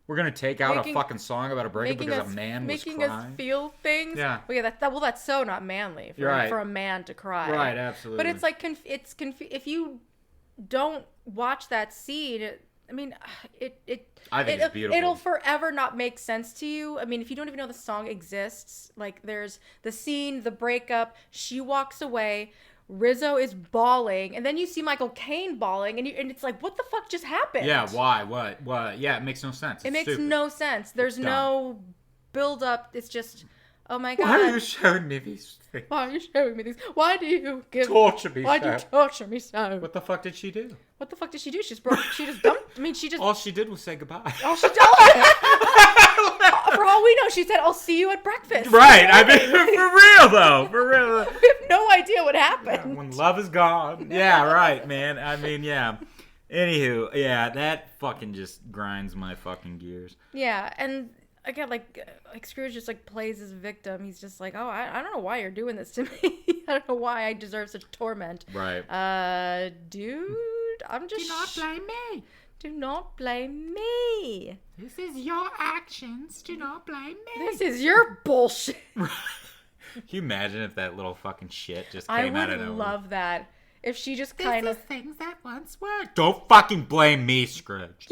We're going to take out a fucking song about a breakup because a man was crying? Making us feel things? Yeah. Well, yeah, that's so not manly for a man to cry. Right, absolutely. But it's like, if you don't watch that scene... I mean, I think it's beautiful. It'll forever not make sense to you. I mean, if you don't even know the song exists, like there's the scene, the breakup, she walks away, Rizzo is bawling, and then you see Michael Caine bawling, and it's like, what the fuck just happened? Yeah, why? What? Yeah, it makes no sense. It makes no sense. There's no build up. It's just, oh my God. Why are you showing me these things? Why are you showing me these? Why do you torture me so? Why do you torture me so? What the fuck did she do? What the fuck did she do? She just dumped. I mean, she just. All she did was say goodbye. All she did. For all we know, she said, "I'll see you at breakfast." Right. I mean, for real though. For real. We have no idea what happened. Yeah, when love is gone. Yeah. Right, man. I mean, yeah. Anywho, yeah, that fucking just grinds my fucking gears. Yeah, and again, like Scrooge just like plays his victim. He's just like, oh, I don't know why you're doing this to me. I don't know why I deserve such torment. Right. Dude, I'm just. Do not blame me. Do not blame me. This is your actions. Do not blame me. This is your bullshit. Can you imagine if that little fucking shit just came out of nowhere? I would love that. If she just kind of... things that once were. Don't fucking blame me, Scrooge.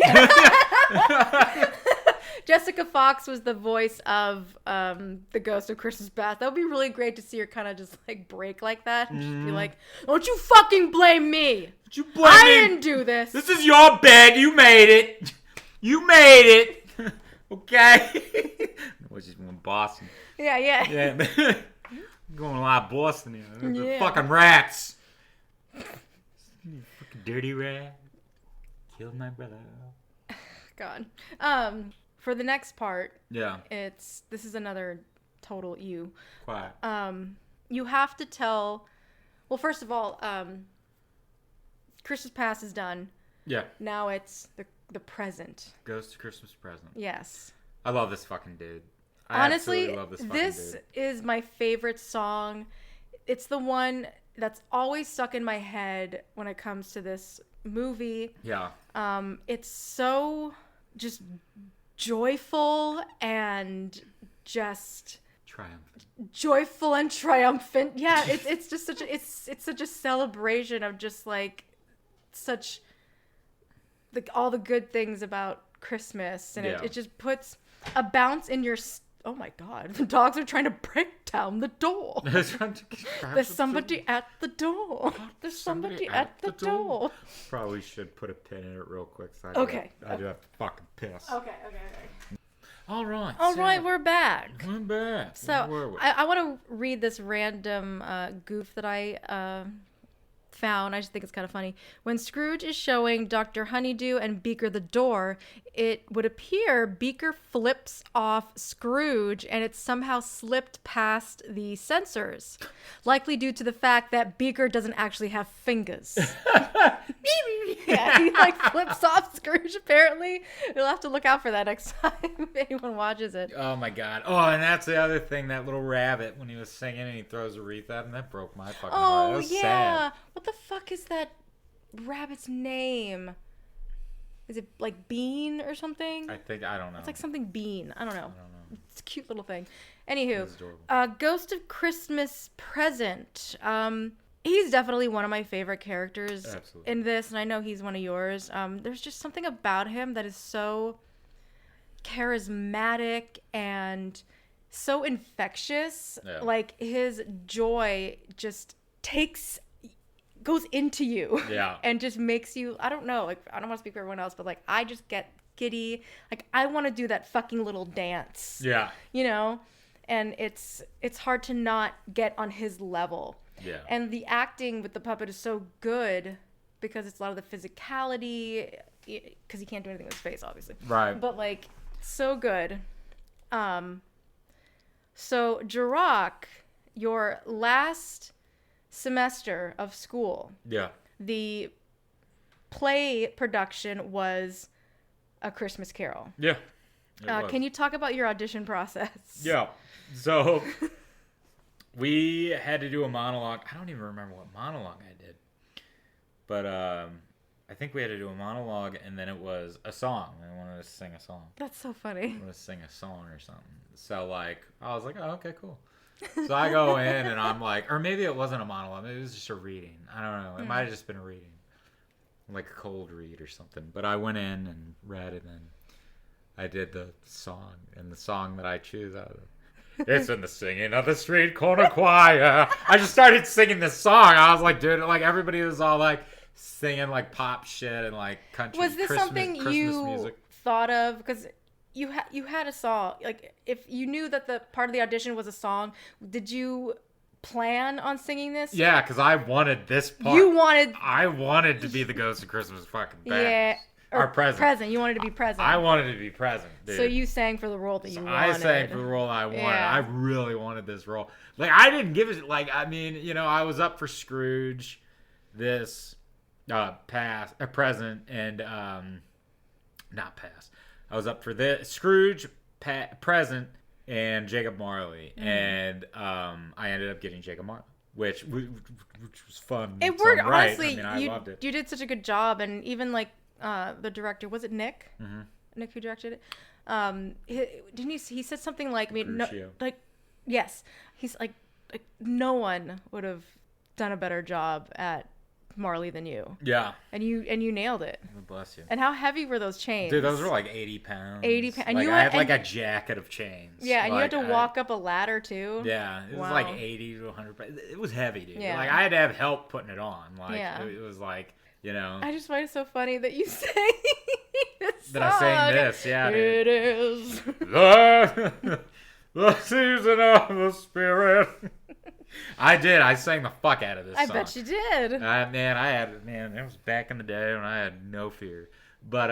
Jessica Fox was the voice of the Ghost of Christmas Past. That would be really great to see her kind of just like break like that and just be like, "Don't you fucking blame me! You blame me. Didn't do this. This is your bed. You made it. You made it. Okay." Which is from Boston. Yeah. Going a lot of Boston here. The Yeah. fucking rats. You fucking dirty rat. Killed my brother. God. For the next part, Yeah. this is another total you. Quiet. You have to tell. Well, first of all, Christmas Past is done. Yeah. Now it's the present. Ghost of Christmas Present. Yes. I love this fucking dude. Honestly, love this fucking this dude. is my favorite song. It's the one that's always stuck in my head when it comes to this movie. Yeah. It's so just joyful and just joyful and triumphant. Yeah, it's just such a, it's such a celebration of just like such all the good things about Christmas, and it just puts a bounce in your. Oh my God! The dogs are trying to break down the door. There's somebody at the door. There's somebody at the door. Probably should put a pin in it real quick. So I do have to fucking piss. Okay. All right, we're back. I'm back. So Where were we? I want to read this random goof that I found. I just think it's kind of funny. When Scrooge is showing Dr. Honeydew and Beaker the door, it would appear Beaker flips off Scrooge and it somehow slipped past the sensors, likely due to the fact that Beaker doesn't actually have fingers. Yeah, he like flips off Scrooge apparently. You'll have to look out for that next time if anyone watches it. Oh my God. Oh, and that's the other thing, that little rabbit when he was singing and he throws a wreath at him, that broke my fucking heart. That was sad. What the fuck is that rabbit's name? Is it like Bean or something? I don't know. It's like something Bean. I don't know. It's a cute little thing. Anywho, adorable. Ghost of Christmas Present. He's definitely one of my favorite characters in this, and I know he's one of yours. There's just something about him that is so charismatic and so infectious. Yeah. Like his joy just goes into you. Yeah. And just makes you, I don't know, like I don't want to speak for everyone else, but like I just get giddy. Like I want to do that fucking little dance. Yeah. You know? And it's hard to not get on his level. Yeah. And the acting with the puppet is so good because it's a lot of the physicality, because he can't do anything with his face, obviously. Right. But like, so good. So Jirok, your last semester of school. Yeah. The play production was A Christmas Carol. Yeah. Can you talk about your audition process? Yeah. So we had to do a monologue. I don't even remember what monologue I did. But I think we had to do a monologue, and then it was a song. They wanted us to sing a song. That's so funny. They wanted us to sing a song or something. So, like, I was like, oh, okay, cool. So I go in, and I'm like, or maybe it wasn't a monologue. Maybe it was just a reading. I don't know. It might have just been a reading. Like a cold read or something. But I went in and read, and then I did the song. And the song that I choose out of it's in the singing of the street corner choir. I just started singing this song. I was like, dude, like everybody was all like singing like pop shit and like country. Was this something Christmas you music. Thought of? Because you had a song. Like if you knew that the part of the audition was a song, did you plan on singing this? Yeah, because I wanted this part. I wanted to be the Ghost of Christmas fucking Past. Yeah. Or present. You wanted to be present. I wanted to be present, dude. So you sang for the role that you wanted. I sang for the role I wanted. Yeah. I really wanted this role. Like, I didn't give it, like, I mean, you know, I was up for Scrooge, this, present, and, not past. I was up for this, Scrooge, present, and Jacob Marley. And, I ended up getting Jacob Marley. Which was fun. It worked, right. honestly. I mean, I loved it. You did such a good job, and even like the director, was it Nick? Mm-hmm. Nick who directed it. He said something like, I mean, no, Crucio. like, yes, he's like no one would have done a better job at Marley than you. Yeah. And you nailed it. Bless you. And how heavy were those chains? Dude, those were like 80 pounds. 80 pounds. And like, you I had and, like a jacket of chains. Yeah, and like, you had to walk up a ladder too. Yeah, it was Wow. like 80 to 100 pounds. It was heavy, dude. Yeah. Like, I had to have help putting it on. Like, Yeah. it was like, you know. I just find it so funny that you sang this song. That I sang this, yeah, dude. It is. The season of the spirit. I did. I sang the fuck out of this song. I bet you did. It was back in the day when I had no fear. But,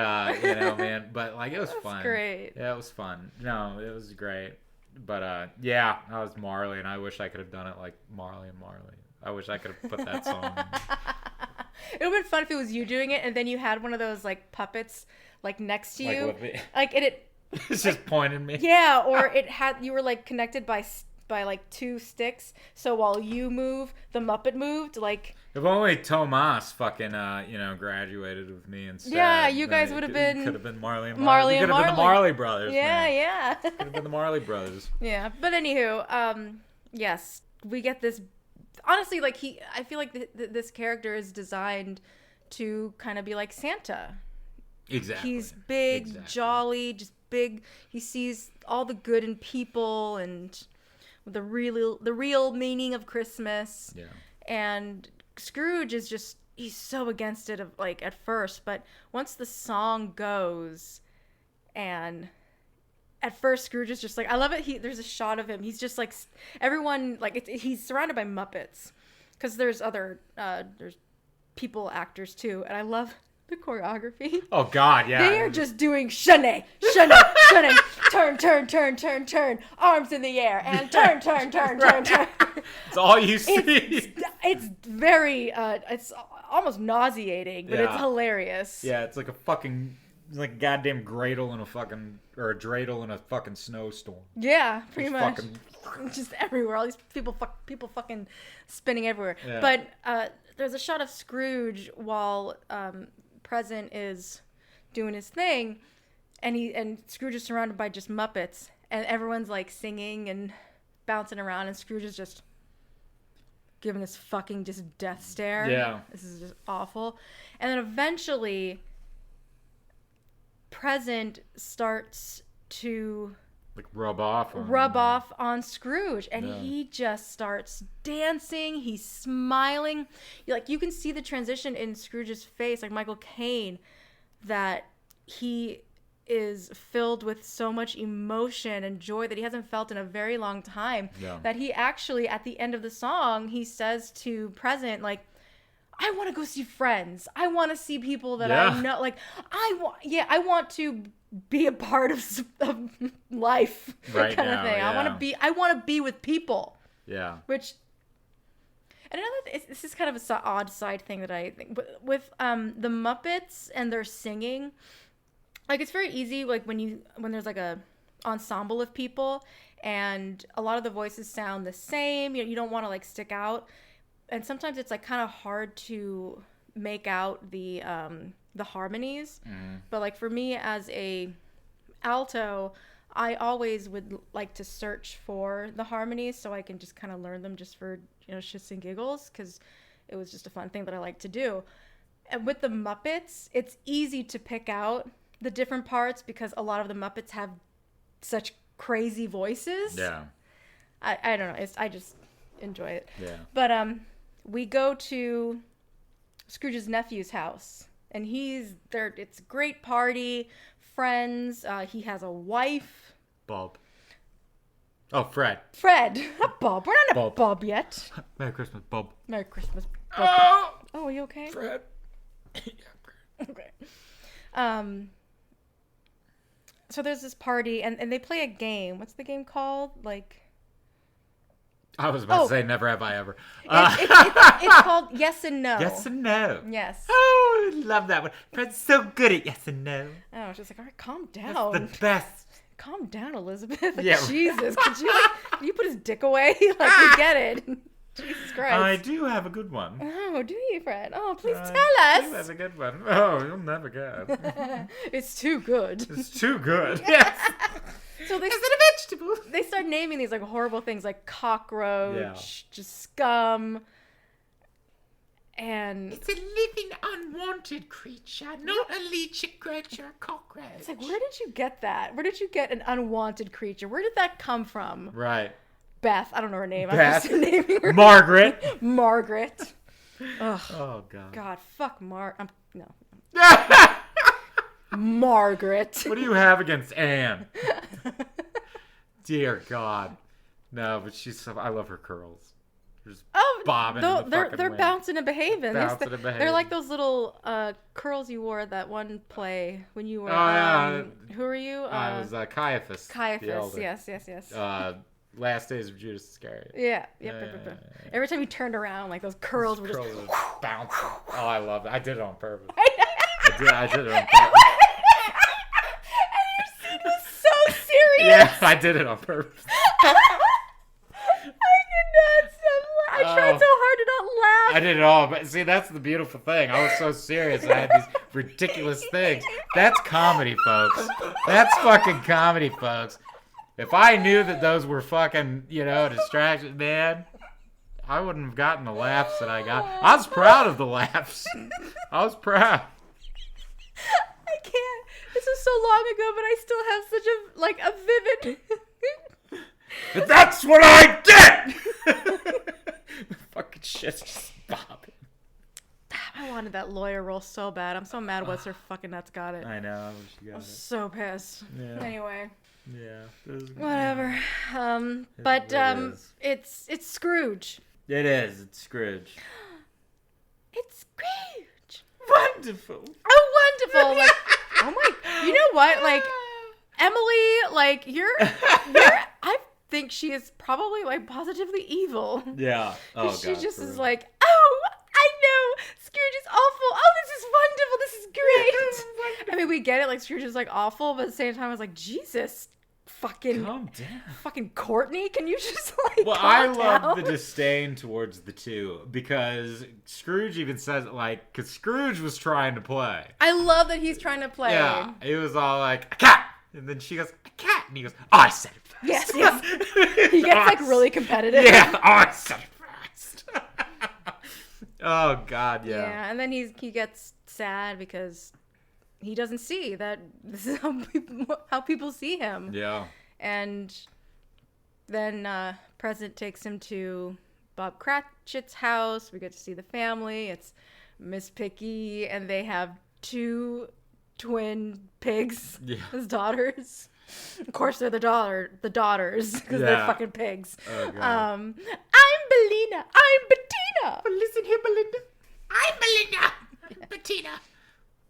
but like, it was fun. Great. Yeah, it was fun. No, it was great. But, yeah, I was Marley, and I wish I could have done it like Marley and Marley. I wish I could have put that song in. It would have been fun if it was you doing it, and then you had one of those, like, puppets, like, next to you. It's just pointing me. Yeah, or you were, like, connected by like 2 sticks, so while you move, the Muppet moved, like... If only Tomas fucking, graduated with me instead. Yeah, you guys would have been... Could have been Marley and Marley. We could have been the Marley brothers, man. Yeah. Could have been the Marley brothers. Yeah, but anywho, yes, we get this... Honestly, like, I feel like this character is designed to kind of be like Santa. Exactly. He's big, jolly, just big. He sees all the good in people and the real meaning of Christmas. Yeah. And Scrooge is just, he's so against it at first, but once the song goes, and at first Scrooge is just like, I love it. There's a shot of him. He's just like, everyone, like, he's surrounded by Muppets, because there's other there's people actors too, and I love the choreography. Oh God, yeah. They are just doing shunny, turn, arms in the air, and turn. It's all you see. It's very, it's almost nauseating, but it's hilarious. Yeah, it's like a fucking, like a goddamn dreidel in a fucking snowstorm. Yeah, pretty much. Fucking... Just everywhere. All these people fucking spinning everywhere. Yeah. But there's a shot of Scrooge while Present is doing his thing, and Scrooge is surrounded by just Muppets, and everyone's like singing and bouncing around, and Scrooge is just giving this fucking just death stare. Yeah. This is just awful. And then eventually Present starts to like rub off on Scrooge, and he just starts dancing. He's smiling. You can see the transition in Scrooge's face, like Michael Caine, that he is filled with so much emotion and joy that he hasn't felt in a very long time. Yeah. That he actually, at the end of the song, he says to Present, like, I want to go see friends. I want to see people that I know. Like, I want to be a part of life, right kind now, of thing. yeah. I want to be with people. Yeah. Which, and this is kind of an odd side thing that I think, but with the Muppets and their singing, like, it's very easy, like when there's like a ensemble of people and a lot of the voices sound the same. You don't want to like stick out. And sometimes it's like kind of hard to make out the harmonies. But like for me as a alto, I always would like to search for the harmonies so I can just kind of learn them just for, shits and giggles, because it was just a fun thing that I like to do. And with the Muppets, it's easy to pick out the different parts because a lot of the Muppets have such crazy voices. Yeah. I don't know. I just enjoy it. Yeah. But we go to Scrooge's nephew's house, and he's there. It's a great party, friends. He has a wife. Bob. Oh, Fred. Fred, not Bob. We're not at Bob yet. Merry Christmas, Bob. Merry Christmas, Bob. Oh, are you okay? Fred. Okay. So there's this party, and they play a game. What's the game called? Like, I was about to say Never Have I Ever. It's called Yes and No. Yes and No. Yes. Oh, I love that one. Fred's so good at yes and no. Oh, it's just like, all right, calm down. That's the best. Calm down, Elizabeth. Like, Yeah. Jesus, could you put his dick away? Like, we get it. Jesus Christ. I do have a good one. Oh, do you, Fred? Oh, please tell You us. have a good one. Oh, you'll never guess. It's too good. It's too good. Yes. So they, Is it a vegetable? they start naming these like horrible things like cockroach, Yeah. just scum. And It's a living, unwanted creature, not a leech creature, cockroach. it's like, where did you get that? Where did you get an unwanted creature? Where did that come from? Right. Beth. I don't know her name. Beth. I'm just naming her. Margaret. Margaret. Ugh. Oh, God. God, fuck no. What Margaret. do you have against Anne? Dear God. No, but she's so... I love her curls. Just bobbing in the they're fucking wind. bouncing and behaving. Bouncing and behaving. They're like those little curls you wore at that one play when you were. Oh, yeah. Who are you? I was Caiaphas. the Caiaphas. elder. Yes. Last Days of Judas Iscariot. Yeah. Yep. Yeah. Every time you turned around, like those curls were just. Curls were bouncing. Oh, I love it. I did it on purpose. I I did it on purpose. And your scene was so serious. Yeah, I did it on purpose. I tried so hard to not laugh. I did it all, but see, that's the beautiful thing. I was so serious. I had these ridiculous things. That's comedy, folks. That's fucking comedy, folks. If I knew that those were fucking, distractions, man, I wouldn't have gotten the laughs that I got. I was proud of the laughs. I was proud. I can't. This was so long ago, but I still have such a vivid. But that's what I did! Fucking shit's just bobbing. I wanted that lawyer role so bad. I'm so mad what's her fucking nuts got it. I know. I wish you got I'm it. so pissed. Yeah. Anyway, Yeah. whatever. It's Scrooge. It is. It's Scrooge. It's Scrooge. Wonderful. Oh, wonderful. Like, oh my. You know what? Like, Emily, like, I think she is probably like positively evil. Yeah. Oh, She God, just for is real. like, oh, I know, Scrooge is awful. Oh, this is wonderful. This is great. I mean, we get it. Like, Scrooge is like awful, but at the same time, I was like, Jesus, fucking Courtney, can you just like? Well, calm I love down? the disdain towards the two because Scrooge even says it like, because Scrooge was trying to play. I love that he's trying to play. Yeah. He was all like, a cat. And then she goes, a cat. And he goes, oh, I said it first. Yes. He gets like really competitive. Yeah. Oh, I said it first. Oh, God, yeah. Yeah, and then he gets sad because he doesn't see that this is how people see him. Yeah. And then President takes him to Bob Cratchit's house. We get to see the family. It's Miss Piggy, and they have 2 twin pigs as daughters. Of course, they're the daughters because they're fucking pigs. Oh, God. I'm Belina. I'm Bettina. But listen here, Belinda. I'm Belinda. Bettina.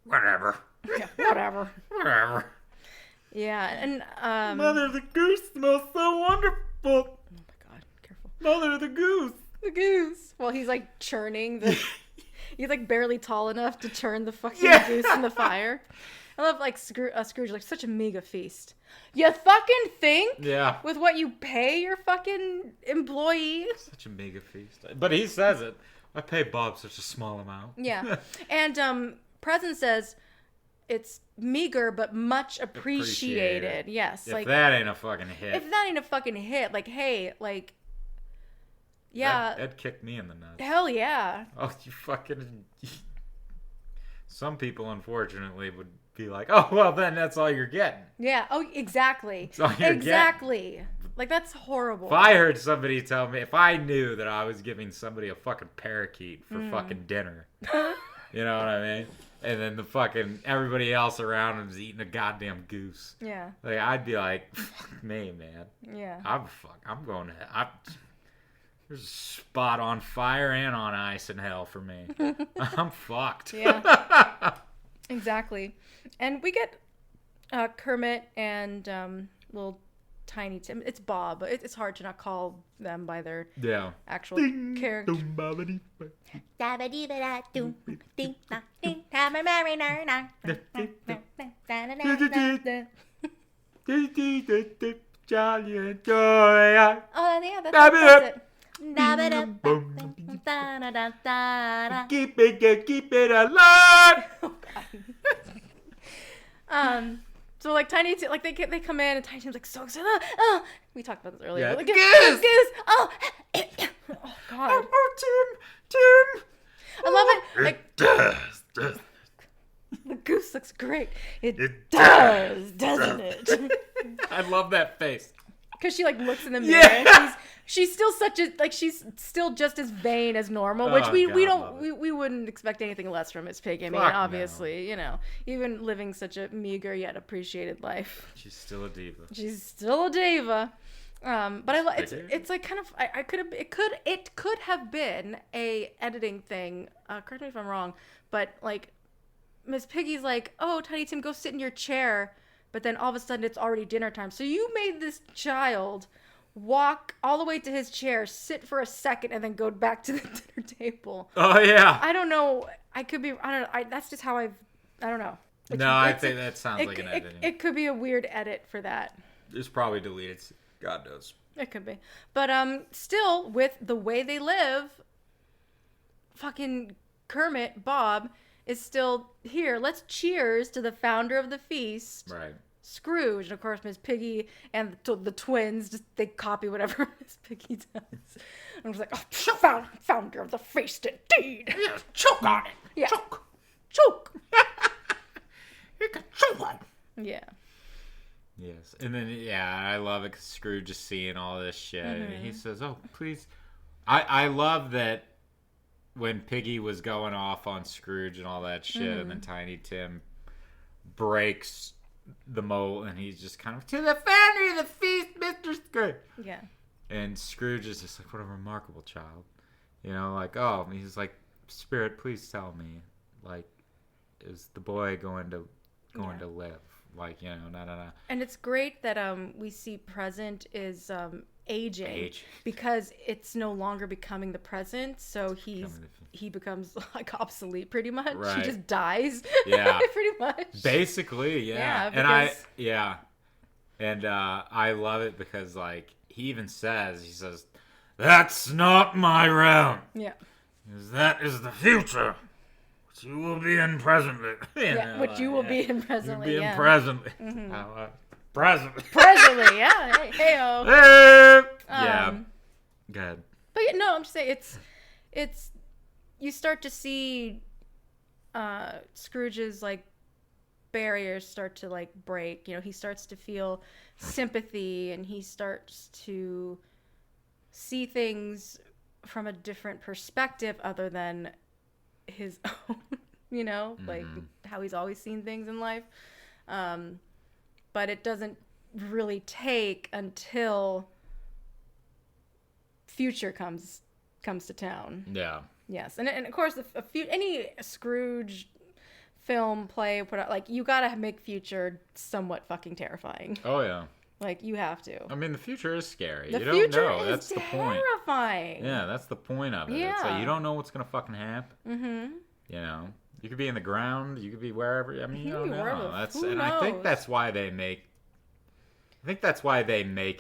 Whatever. Yeah, whatever. Whatever. Yeah, and Mother, the goose smells so wonderful. oh my God, careful. Mother, the goose. The goose. Well, he's like churning the. He's like barely tall enough to churn the fucking goose in the fire. I love like Scrooge, like such a mega feast. You fucking think? Yeah. With what you pay your fucking employee? Such a mega feast. But he says it. I pay Bob such a small amount. Yeah. And President says it's meager but much appreciated. Yes. If like that ain't a fucking hit. if that ain't a fucking hit, like hey, like yeah. That'd kick me in the nuts. Hell yeah. Oh, you fucking... Some people, unfortunately, would be like, oh, well, then that's all you're getting. Yeah. Oh, exactly. That's all you're exactly. Like, that's horrible. If I heard somebody tell me, if I knew that I was giving somebody a fucking parakeet for fucking dinner, you know what I mean? And then the fucking, everybody else around him is eating a goddamn goose. Yeah. Like, I'd be like, fuck me, man. Yeah. I'm going to, there's a spot on fire and on ice in hell for me. I'm fucked. Yeah. Exactly. And we get Kermit and little tiny Tim. It's Bob, but it's hard to not call them by their actual character. Jolly and joy. Oh, yeah, that's it. Keep it alive. Oh, God. So like Tiny Tim, like they come in and Tiny Tim's like so excited. We talked about this earlier. Yeah. Like, Goose. Oh, oh God. Oh, Tim. I love it. Like It does. the goose looks great. It does, doesn't it? I love that face. Because she like looks in the mirror. And she's still she's still just as vain as normal, which we wouldn't expect anything less from Miss Piggy. I mean, obviously, you know, even living such a meager yet appreciated life. She's still a diva. She's still a diva. But it's like kind of it could have been a editing thing. Correct me if I'm wrong, but like Miss Piggy's like, oh, Tiny Tim, go sit in your chair. But then all of a sudden it's already dinner time. So you made this child walk all the way to his chair, sit for a second, and then go back to the dinner table. Oh, yeah. I don't know. I don't know. That's just how I don't know. I think that sounds like an editing. It could be a weird edit for that. It's probably deleted. God knows. It could be. But still, with the way they live, fucking Kermit, Bob, is still here. Let's cheers to the founder of the feast. Right. Scrooge. And of course, Miss Piggy and the twins, they copy whatever Miss Piggy does. And I was like, oh, founder of the feast indeed. Yeah, choke on it. Yeah. Choke. You can choke on it. Yeah. Yes. And then, I love it because Scrooge is seeing all this shit. Mm-hmm. And he says, oh, please. I love that when Piggy was going off on Scrooge and all that shit, and then Tiny Tim breaks the mold, and he's just kind of, to the founder of the feast, Mr. Scrooge. Yeah. And Scrooge is just like, what a remarkable child. You know, like, oh, he's like, Spirit, please tell me, like, is the boy going to live? Like, you know, no. And it's great that we see present is aging because it's no longer becoming the present, so he becomes like obsolete pretty much. Right. He just dies. Yeah. Pretty much. Basically, yeah. And I love it because like he says, that's not my realm. Yeah. Because that is the future. Which you will be in presently. Which you will be in presently. You'll be in presently. Mm-hmm. Presently. Presently, yeah. Hey-o. Hey! Yeah. Go ahead. But yeah, no, I'm just saying it's you start to see Scrooge's like barriers start to like break. You know, he starts to feel sympathy and he starts to see things from a different perspective other than his own, you know, like how he's always seen things in life. But it doesn't really take until future comes to town. Yeah. Yes, and of course, any Scrooge film, play, like you gotta make future somewhat fucking terrifying. Oh yeah. Like you have to. I mean, the future is scary. The you future don't know. is That's terrifying. The point. Yeah, that's the point of it. Yeah. It's like you don't know what's gonna fucking happen. Mm-hmm. You know, you could be in the ground. You could be wherever. I mean, you don't know. Who knows? I think that's why they make.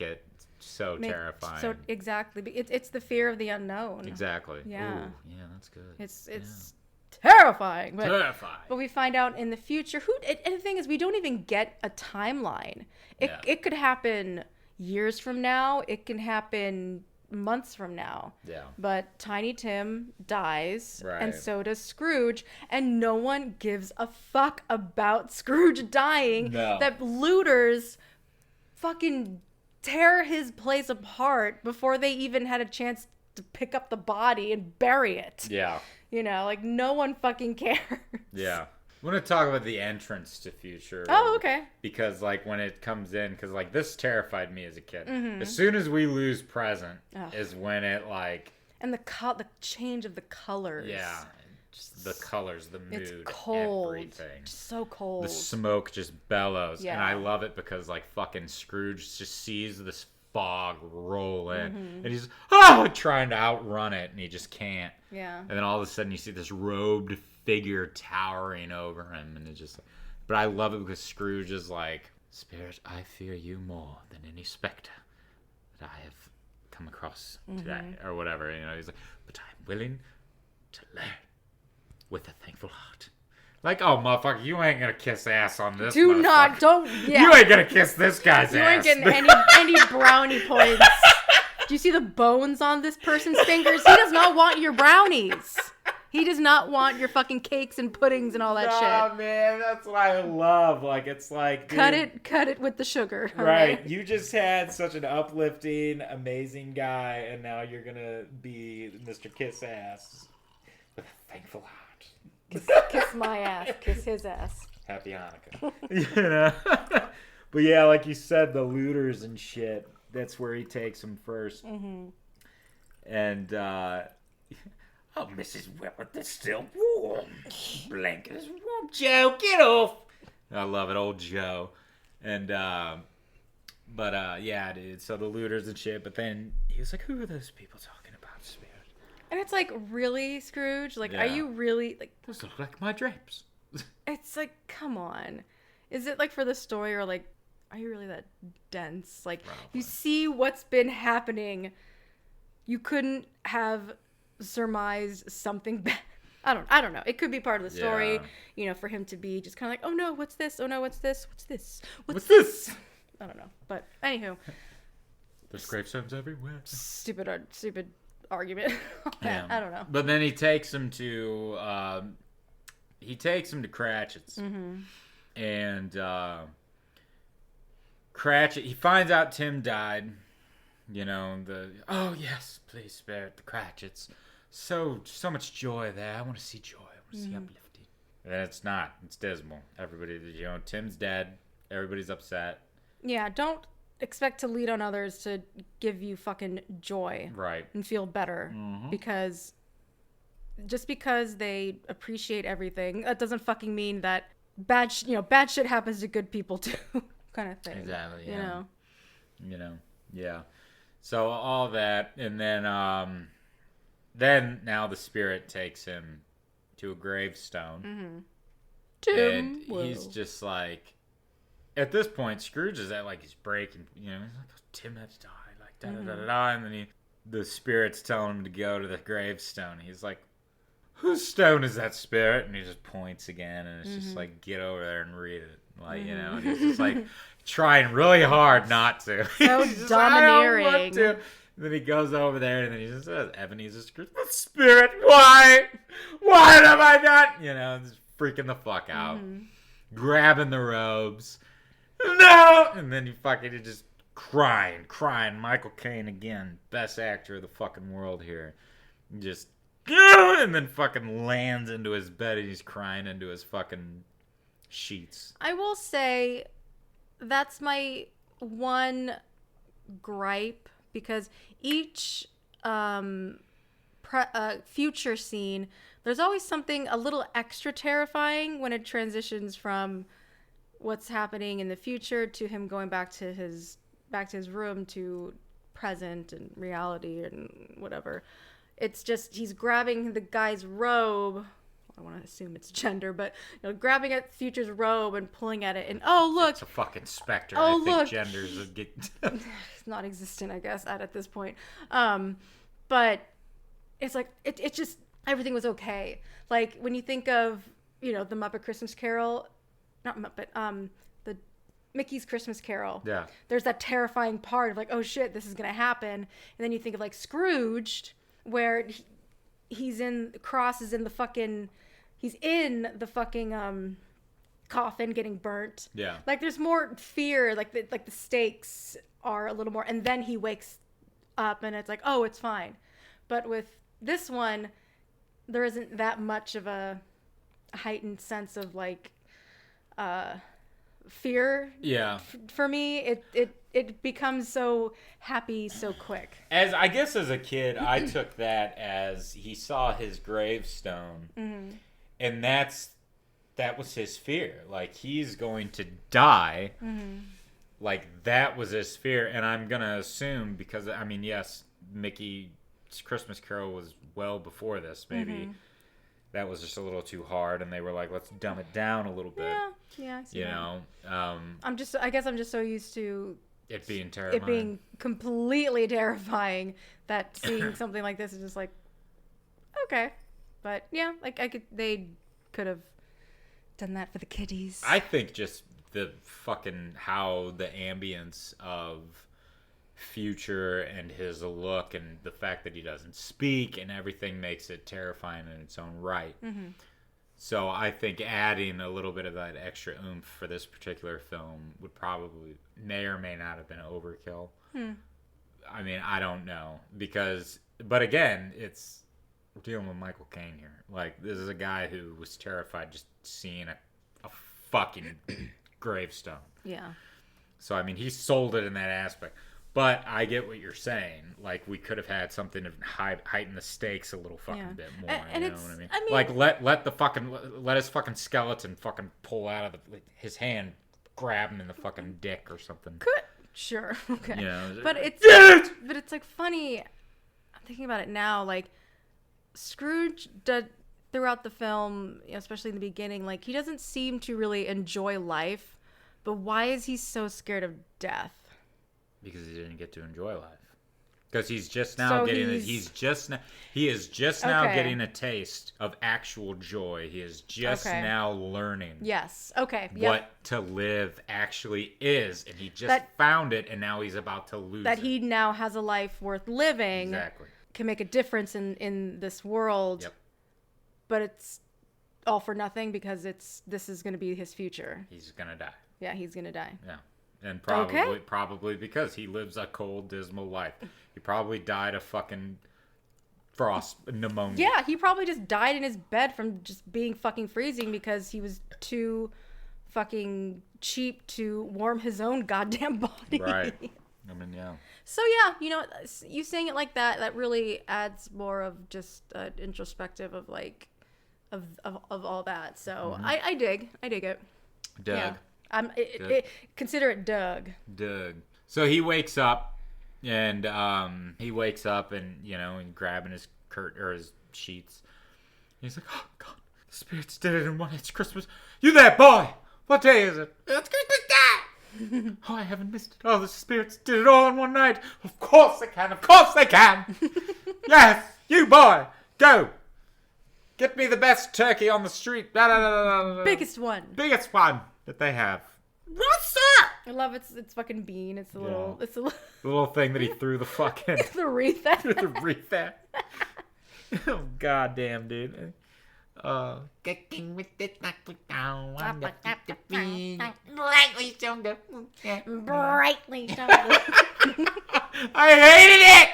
it so terrifying. So exactly, it's the fear of the unknown. Exactly. Yeah. Ooh, yeah, that's good. It's terrifying. Terrifying. But we find out in the future and the thing is, we don't even get a timeline. It could happen years from now. It can happen months from now. Yeah. But Tiny Tim dies, and so does Scrooge, and no one gives a fuck about Scrooge dying. No. That looters fucking tear his place apart before they even had a chance to pick up the body and bury it. Yeah. You know, like no one fucking cares. Yeah. I want to talk about the entrance to future. Oh, okay. Because like when it comes in, because like this terrified me as a kid. Mm-hmm. As soon as we lose present is when it like. And the change of the colors. Yeah. Just the colors, the mood, it's cold. Everything. So cold. The smoke just bellows. Yeah. And I love it because like fucking Scrooge just sees this fog roll in. Mm-hmm. And he's trying to outrun it and he just can't. Yeah. And then all of a sudden you see this robed figure towering over him and it just. But I love it because Scrooge is like, Spirit, I fear you more than any specter that I have come across today or whatever. You know, he's like, but I'm willing to learn with a thankful heart. Like, oh, motherfucker, you ain't gonna kiss ass on this. Don't. Yeah. You ain't gonna kiss this guy's ass. You ain't getting any brownie points. Do you see the bones on this person's fingers? He does not want your brownies. He does not want your fucking cakes and puddings and all that shit. Oh man, that's what I love. Like, it's like, dude, cut it with the sugar. Right. You just had such an uplifting, amazing guy, and now you're gonna be Mr. Kiss Ass with a thankful heart. Kiss my ass. Kiss his ass. Happy Hanukkah. You know? But yeah, like you said, the looters and shit, that's where he takes them first. Mm-hmm. And, oh, Mrs. Willet, it's still warm. Blanket is warm. Joe, get off. I love it, old Joe. And, yeah, dude, so the looters and shit, but then he was like, who are those people talking about, Spirit? And it's like, really, Scrooge? Like, are you really, like... Those look like my drapes. It's like, come on. Is it, like, for the story, or, like, are you really that dense? Like, probably. You see what's been happening. You couldn't have surmised something bad. I don't know. It could be part of the story, you know, for him to be just kind of like, oh, no, what's this? Oh, no, what's this? What's this? What's this? I don't know. But, anywho. There's gravestones everywhere. Stupid argument. Yeah. I don't know. But then he takes him to Cratchit's, and Cratchit, he finds out Tim died. You know, oh yes, please spare it, the Cratchits. So much joy there. I want to see joy. I want to see uplifting. And it's not. It's dismal. Everybody, you know, Tim's dead. Everybody's upset. Yeah, don't expect to lead on others to give you fucking joy. Right. And feel better. Because just because they appreciate everything, that doesn't fucking mean that bad shit happens to good people too. Kind of thing. Exactly. Yeah. You know. Yeah. So all that, and then now the spirit takes him to a gravestone. Tim, he's just like, at this point, Scrooge is at like he's breaking. You know, he's like, oh, Tim had to die, like da da da da, and then the spirit's telling him to go to the gravestone. He's like, whose stone is that, spirit? And he just points again, and it's just like, get over there and read it, like you know. And he's just like trying really hard not to. So domineering. Like, I don't want to. And then he goes over there, and then he just says, Ebenezer Scrooge, but spirit, why have I not? You know, just freaking the fuck out, grabbing the robes. No! And then he just crying. Michael Caine again, best actor of the fucking world here. Just, and then fucking lands into his bed and he's crying into his fucking sheets. I will say that's my one gripe, because each future scene, there's always something a little extra terrifying when it transitions from what's happening in the future to him going back to his room to present and reality and whatever. It's just he's grabbing the guy's robe. I want to assume it's gender, but you know, grabbing at Future's robe and pulling at it, and oh look, it's a fucking specter. Oh, I think look. genders are it's not existent, I guess, at this point. But it's like it just everything was okay. Like when you think of, you know, the Muppet Christmas Carol. Not Muppet, the Mickey's Christmas Carol. Yeah. There's that terrifying part of like, oh shit, this is gonna happen. And then you think of like Scrooged, where he's in the fucking coffin getting burnt. Yeah. Like there's more fear, like the stakes are a little more, and then he wakes up and it's like, oh, it's fine. But with this one, there isn't that much of a heightened sense of like fear. Yeah. For me, it becomes so happy so quick. As I guess as a kid, I took that as he saw his gravestone, and that was his fear. Like he's going to die. Like that was his fear, and I'm gonna assume, because I mean, yes, Mickey's Christmas Carol was well before this. Maybe that was just a little too hard, and they were like, let's dumb it down a little bit. Yeah, I see you that. know. I guess I'm just so used to it being terrifying. It being completely terrifying. That seeing something like this is just like, okay, but yeah, like they could have done that for the kiddies. I think just the fucking how the ambience of Future and his look and the fact that he doesn't speak and everything makes it terrifying in its own right. Mm-hmm. So I think adding a little bit of that extra oomph for this particular film would probably may or may not have been overkill. I mean, I don't know but again, we're dealing with Michael Caine here. Like, this is a guy who was terrified just seeing a fucking gravestone. Yeah. So I mean, he sold it in that aspect. But I get what you're saying. Like, we could have had something to heighten the stakes a little fucking bit more. And you know what I mean? Like, let his fucking skeleton fucking pull out of his hand, grab him in the fucking dick or something. Sure. Okay. You know, but it's like funny. I'm thinking about it now. Like, Scrooge throughout the film, especially in the beginning, like, he doesn't seem to really enjoy life. But why is he so scared of death? Because he didn't get to enjoy life. Because he's just now getting he is just now getting a taste of actual joy. He is just now learning. Yes. Okay. What to live actually is, and he just found it, and now he's about to lose that it. He now has a life worth living. Exactly. Can make a difference in this world. Yep. But it's all for nothing because this is going to be his future. He's gonna die. Yeah, he's gonna die. Yeah. And probably because he lives a cold, dismal life. He probably died of fucking pneumonia. Yeah, he probably just died in his bed from just being fucking freezing because he was too fucking cheap to warm his own goddamn body. Right. I mean, yeah. So yeah, you saying it like that really adds more of just introspective of like of all that. So I dig it. Doug. Yeah. Consider it Doug. So he wakes up, and and grabbing his his sheets. He's like, "Oh God, the spirits did it in one. It's Christmas. You there, boy? What day is it? It's Christmas Day. Oh, I haven't missed it. Oh, the spirits did it all in one night. Of course they can. Of course they can. Yes, you boy, go. Get me the best turkey on the street. Biggest one that they have." What's that? I love it's fucking bean. It's a little the little thing that he threw the fucking it's the wreath at. the wreath at. Oh goddamn, dude. Getting with it like we down. Brightly stronger. Brightly stronger. I hated it.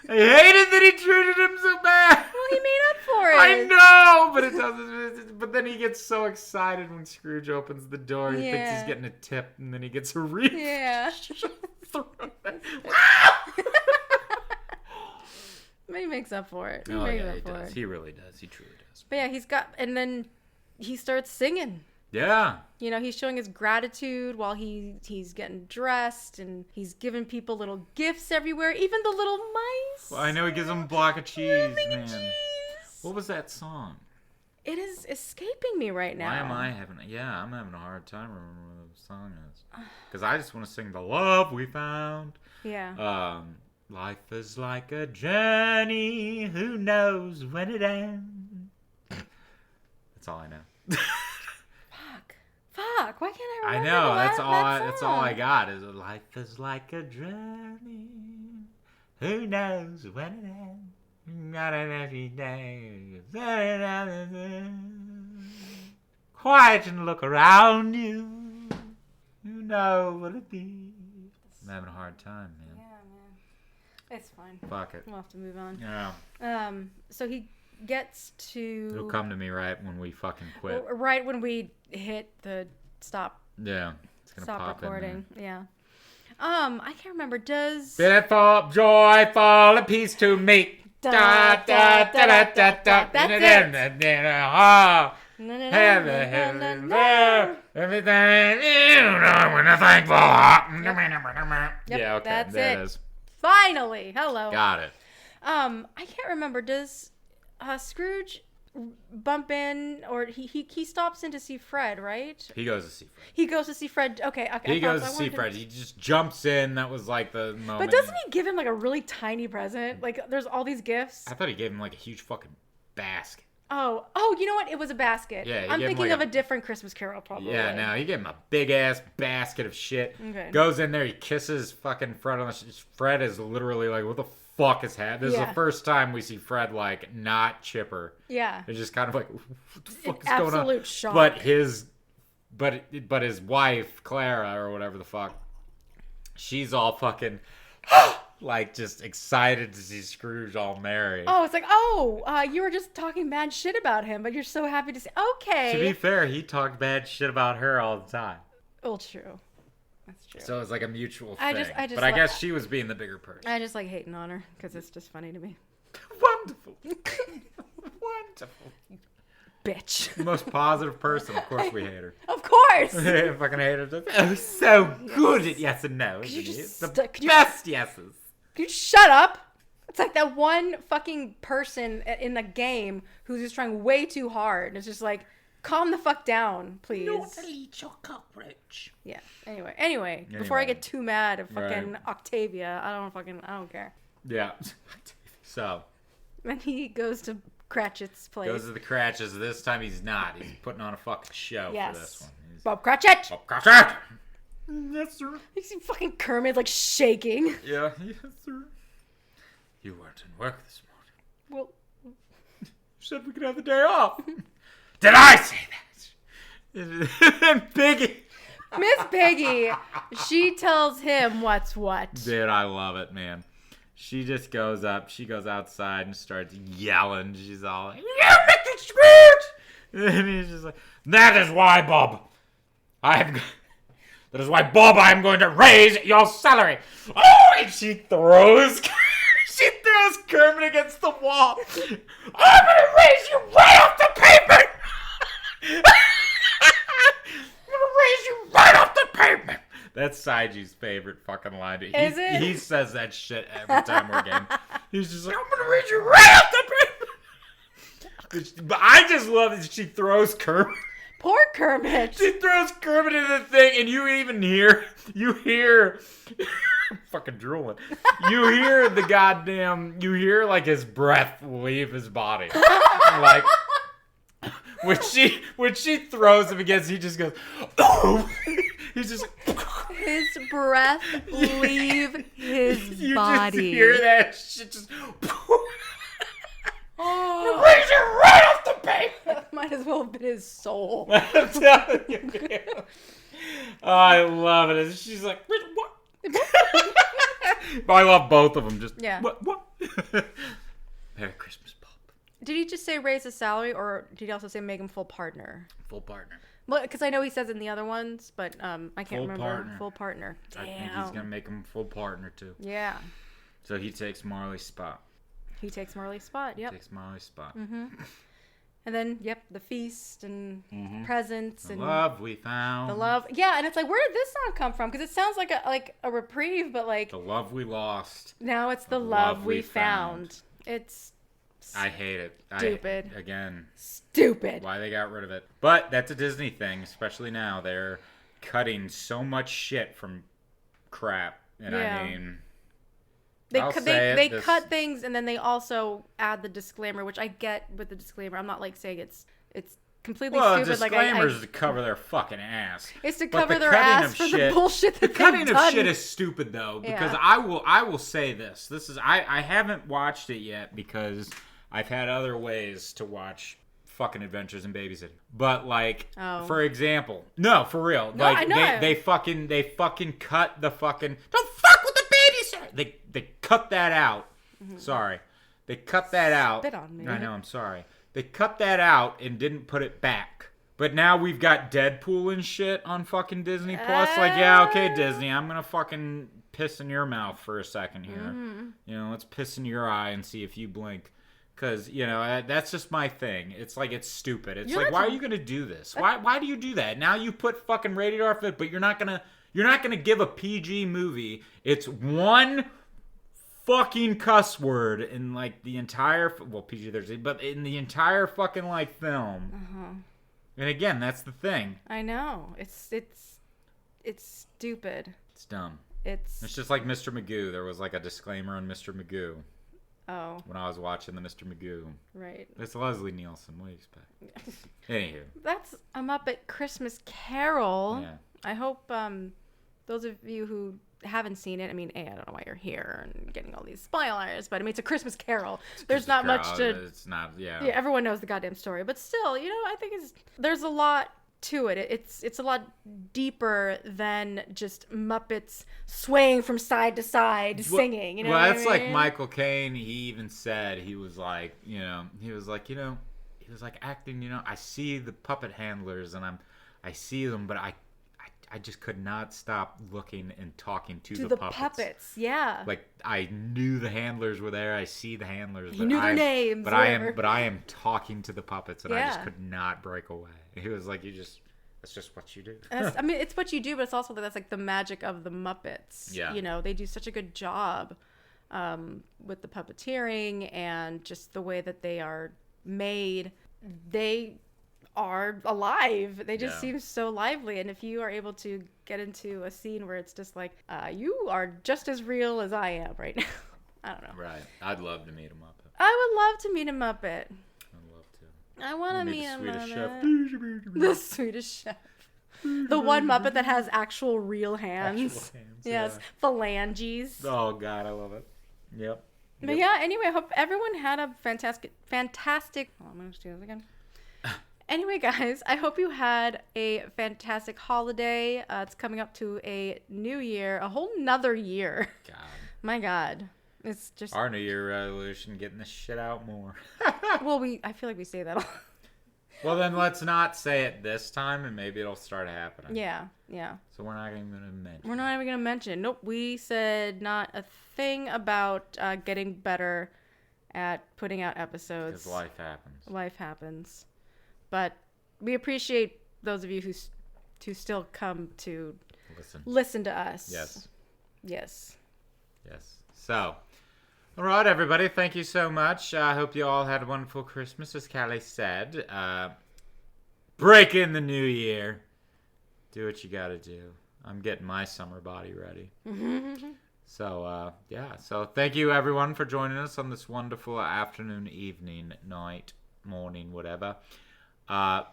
I hated that he treated him so bad. Well, he made up for it. I know, but it doesn't. But then he gets so excited when Scrooge opens the door. He thinks he's getting a tip, and then he gets a wreath. Yeah. He makes up for it. He does. He really does. He truly does. But yeah, and then he starts singing. Yeah. He's showing his gratitude while he's getting dressed, and he's giving people little gifts everywhere, even the little mice. Well, I know he gives them a block of cheese, man. Cheese. What was that song? It is escaping me right now. Why am I having? Yeah, I'm having a hard time remembering what the song is. Because I just want to sing "The Love We Found." Yeah. Life is like a journey. Who knows when it ends? That's all I know. Fuck! Why can't I remember? I know. That's That's all I got. Is life is like a journey. Who knows when it ends? Not an every day. Quiet and look around you. You know what it be. I'm having a hard time, man. Yeah, man. It's fine. Fuck it. We'll have to move on. Yeah. So he gets to. It'll come to me right when we fucking quit. Right when we hit the stop. Yeah. It's gonna stop pop recording. In there. Yeah. I can't remember. Does. Beautiful, joyful, and peace to me. Da da da da da da. That's it. Everything you know when I thankful. Yeah, okay. That's there it. Is. Finally. Hello. Got it. I can't remember. Does Scrooge bump in, or he stops in to see Fred, right? He goes to see Fred. He goes to see Fred. Okay. He goes to see Fred. He just jumps in. That was like the moment. But doesn't he give him like a really tiny present? Like there's all these gifts. I thought he gave him like a huge fucking basket. Oh, you know what? It was a basket. Yeah, I'm thinking of a different Christmas Carol, probably. Yeah, no, he gave him a big ass basket of shit. Okay. Goes in there, he kisses fucking Fred on the Fred is literally like, what the fuck is happening? This is the first time we see Fred like not chipper. Yeah. It's just kind of like, what the fuck is Absolute going on? shock. But his wife Clara or whatever the fuck, she's all fucking like just excited to see Scrooge all merry. Oh, it's like, you were just talking bad shit about him, but you're so happy to see. Okay. To be fair, he talked bad shit about her all the time. Well, true. That's true. So it's like a mutual thing. I just but I guess she was being the bigger person. I just like hating on her because it's just funny to me. Wonderful. Wonderful. Bitch. The most positive person. Of course we hate her. Of course. I fucking hate her. Oh, so good at yes and no. Isn't he? It's the best yeses. Can you shut up? It's like that one fucking person in the game who's just trying way too hard. It's just like, calm the fuck down, please. Not eat your cockroach. Yeah. Anyway, before I get too mad at fucking Octavia, I don't care. Yeah. So. And he goes to Cratchit's place. Goes to the Cratchits. This time he's not. He's putting on a fucking show for this one. Bob Cratchit. Bob Cratchit. Yes, sir. You see fucking Kermit like shaking. Yeah, yes, sir. You weren't in work this morning. Well, you said we could have the day off. Did I say that? Piggy. Miss Piggy, she tells him what's what. Dude, I love it, man. She just goes up. She goes outside and starts yelling. She's all like, "You Mr. Scrooge!" And he's just like, "That is why, Bob. That is why, Bob, I am going to raise your salary." Oh, and she throws Kermit against the wall. I'm going to raise you right off the pavement. I'm going to raise you right off the pavement. That's Saiji's favorite fucking line. Is it? He says that shit every time we're game. He's just like, I'm going to raise you right off the pavement. But I just love that she throws Kermit. Poor Kermit. She throws Kermit into the thing, and you hear, I'm fucking drooling. You hear like his breath leave his body. Like, when she throws him against, he just goes, oh! He's just his breath leave his body. You just hear that shit just. Oh. Raise it right off the pavement. Might as well have been his soul. I'm telling you, man. Oh, I love it. She's like, what? But I love both of them. Just what? Merry Christmas, Bob. Did he just say raise his salary, or did he also say make him full partner? Full partner. Well, because I know he says it in the other ones, but I can't remember. Partner. Full partner. Damn. I think he's gonna make him full partner too. Yeah. So he takes Marley's spot. He takes Marley's spot. Yep. Takes Marley's spot. Mm-hmm. And then, the feast and presents and love we found. The love, yeah. And it's like, where did this song come from? Because it sounds like a reprieve, but like the love we lost. Now it's the love we found. It's. I hate it. Stupid. Stupid. Why they got rid of it? But that's a Disney thing, especially now. They're cutting so much shit from crap, and I mean. They cut things, and then they also add the disclaimer, which I get with the disclaimer. I'm not like saying it's completely stupid. Disclaimers to cover their fucking ass. It's to cover their ass for the bullshit that they've done. The cutting of shit is stupid though, because I will say this. This is I haven't watched it yet because I've had other ways to watch fucking Adventures in Babysitting. But like, for example, no, for real, no, like they fucking cut the fucking don't fuck with the babysitter. They cut that out. Mm-hmm. Sorry, they cut that out. Spit on me. I know. I'm sorry. They cut that out and didn't put it back. But now we've got Deadpool and shit on fucking Disney Plus. Like, yeah, okay, Disney, I'm gonna fucking piss in your mouth for a second here. Mm-hmm. You know, let's piss in your eye and see if you blink. Because, you know, that's just my thing. It's like, it's stupid. It's like, why are you going to do this? Why do you do that? Now you put fucking rated R, but you're not going to give a PG movie its one fucking cuss word in like the entire PG-13, but in the entire fucking like film. And again, that's the thing. I know. It's stupid. It's dumb. It's just like Mr. Magoo. There was like a disclaimer on Mr. Magoo. Oh. When I was watching the Mr. Magoo. Right. It's Leslie Nielsen. What do you expect? Anywho. That's a Muppet Christmas Carol. Yeah. I hope those of you who haven't seen it, I mean, I don't know why you're here and getting all these spoilers, but I mean, it's a Christmas Carol. There's not much to... It's not, yeah. Yeah, everyone knows the goddamn story, but still, you know, I think there's a lot to it. It's a lot deeper than just Muppets swaying from side to side singing, you know. Well, that's what I mean? like Michael Caine. He even said, he was like acting, I see the puppet handlers and I see them, but I just could not stop looking and talking to the puppets. Yeah. Like I knew the handlers were there. I see the handlers. You knew their names. But I am talking to the puppets, and I just Yeah. could not break away. He was like, that's just what you do. I mean, it's what you do, but it's also that's like the magic of the Muppets. Yeah. You know, they do such a good job with the puppeteering and just the way that they are made. They are alive. They just seem so lively. And if you are able to get into a scene where it's just like, you are just as real as I am right now. I don't know. Right. I'd love to meet a Muppet. I would love to meet a Muppet. I'd love to. I want to meet a Swedish Muppet. chef. The Swedish chef. The one Muppet that has actual real hands. Actual hands, yes. Phalanges. Oh, God, I love it. Yep. But yeah, anyway, I hope everyone had a fantastic... Oh, I'm going to do this again. Anyway, guys, I hope you had a fantastic holiday. It's coming up to a new year, a whole nother year. God. My God. It's just... Our New Year resolution, getting this shit out more. Well, I feel like we say that a lot. Well, then let's not say it this time, and maybe it'll start happening. Yeah. So we're not even going to mention. We're not even going to mention. Nope, we said not a thing about getting better at putting out episodes. Because life happens. Life happens. But we appreciate those of you who still come to listen to us. Yes. So, all right, everybody. Thank you so much. I hope you all had a wonderful Christmas, as Callie said. Break in the new year. Do what you got to do. I'm getting my summer body ready. So, So, thank you, everyone, for joining us on this wonderful afternoon, evening, night, morning, whatever.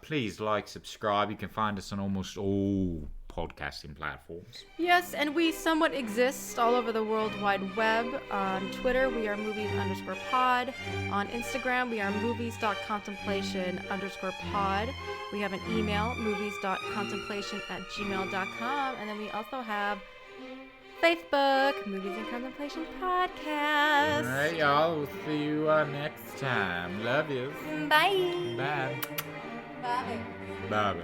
Please like, subscribe. You can find us on almost all podcasting platforms. Yes, and we somewhat exist all over the World Wide Web. On Twitter, we are movies_pod. On Instagram, we are movies.contemplation_pod. We have an email, movies.contemplation@gmail.com. And then we also have Facebook, Movies and Contemplation Podcast. All right, y'all. We'll see you next time. Love you. Bye. Bye. Bye. Bye.